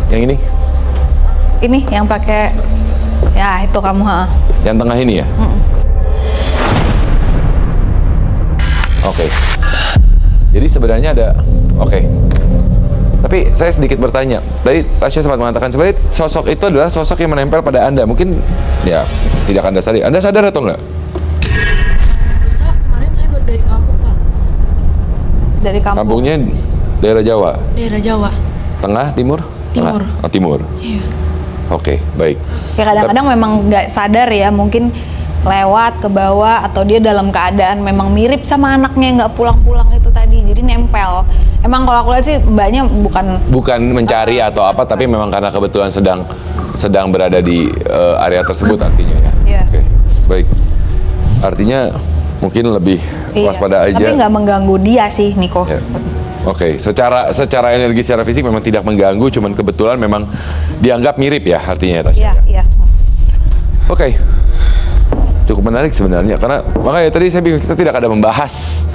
Yang ini? Ini yang pakai, ya itu kamu, ha. Yang tengah ini ya? Oke. Jadi sebenarnya ada, oke. Tapi saya sedikit bertanya. Tadi Tasya sempat mengatakan sebenarnya sosok itu adalah sosok yang menempel pada Anda. Mungkin ya tidak Anda sadari. Anda sadar atau enggak? Lusa, kemarin saya baru dari kampung, Pak. Dari kampung. Kampungnya daerah Jawa? Daerah Jawa. Tengah, timur? Timur. Tengah? Oh, timur. Iya. Oke, baik. Ya kadang-kadang memang nggak sadar ya, mungkin lewat ke bawah atau dia dalam keadaan memang mirip sama anaknya nggak pulang-pulang itu tadi, jadi nempel. Emang kalau aku lihat sih mbaknya Bukan mencari atau apa, tapi memang karena kebetulan sedang berada di area tersebut artinya ya. Iya. Oke, baik. Artinya mungkin lebih waspada aja. Tapi nggak mengganggu dia sih, Niko. Ya. Oke, secara energi, secara fisik memang tidak mengganggu, cuman kebetulan memang dianggap mirip ya artinya ya, Tasya. Iya, iya. Oke. Cukup menarik sebenarnya, karena makanya tadi saya bingung, kita tidak ada membahas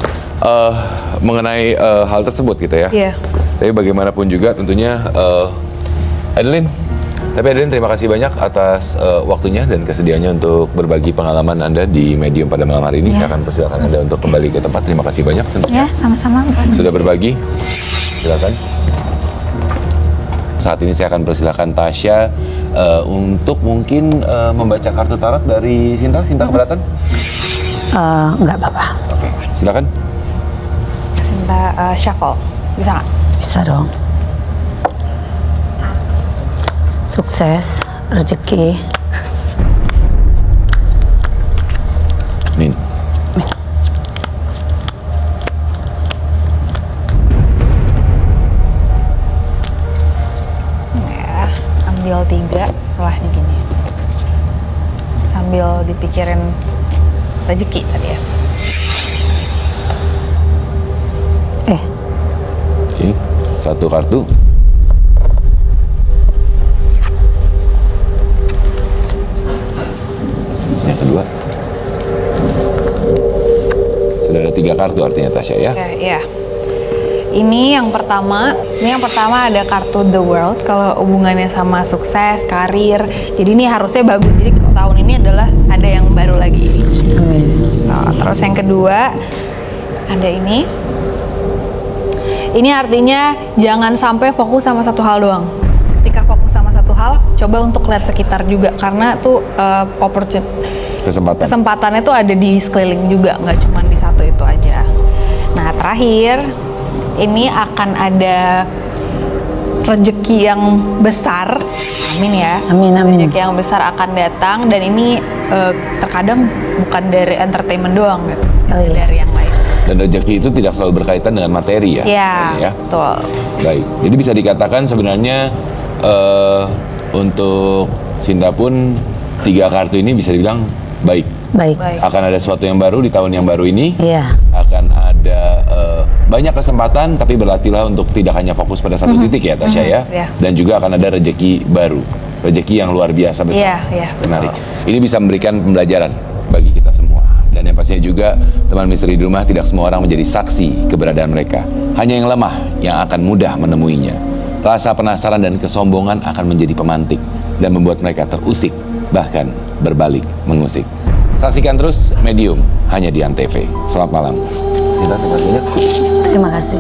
mengenai hal tersebut gitu ya. Iya. Tapi bagaimanapun juga tentunya Adeline, terima kasih banyak atas waktunya dan kesediaannya untuk berbagi pengalaman Anda di Medium pada malam hari ini. Saya akan persilakan Anda untuk kembali ke tempat. Terima kasih banyak tentunya. Ya, sama-sama. Sudah berbagi. Silakan. Saat ini saya akan persilakan Tasya untuk mungkin membaca kartu tarot dari Sinta. Sinta keberatan? Nggak apa-apa. Oke, silakan. Sinta shuffle, bisa nggak? Bisa dong. Sukses, rezeki. Min. Ya, ambil 3 setelah digini. Sambil dipikirin rezeki tadi ya. Oke, satu kartu. Yang kedua. Sudah ada 3 kartu artinya Tasya ya. Oke, iya. Ini yang pertama ada kartu The World kalau hubungannya sama sukses, karir. Jadi ini harusnya bagus. Jadi tahun ini adalah ada yang baru lagi. Amin. Nah, terus yang kedua ada ini. Ini artinya jangan sampai fokus sama satu hal doang. Ketika fokus sama satu hal, coba untuk lihat sekitar juga karena tuh kesempatannya tuh ada di sekeliling juga, nggak cuma di satu itu aja. Nah terakhir ini akan ada rezeki yang besar, amin ya. Amin, amin. Rezeki yang besar akan datang dan ini terkadang bukan dari entertainment doang gitu, Oh, iya. dari yang lain. Dan rezeki itu tidak selalu berkaitan dengan materi ya. Iya, Ya. betul. Baik, jadi bisa dikatakan sebenarnya untuk Sinta pun 3 kartu ini bisa dibilang baik. Baik. Baik. Akan ada sesuatu yang baru di tahun yang baru ini. Iya. Akan ada banyak kesempatan, tapi berlatihlah untuk tidak hanya fokus pada satu titik ya Tasya ya. Iya. Dan juga akan ada rezeki baru, rezeki yang luar biasa besar. Iya, iya, betul. Menarik. Ini bisa memberikan pembelajaran bagi kita semua. Dan yang pastinya juga teman misteri di rumah, tidak semua orang menjadi saksi keberadaan mereka. Hanya yang lemah yang akan mudah menemuinya. Rasa penasaran dan kesombongan akan menjadi pemantik dan membuat mereka terusik, bahkan berbalik mengusik. Saksikan terus Medium hanya di Antv. Selamat malam. Kita Terima kasih.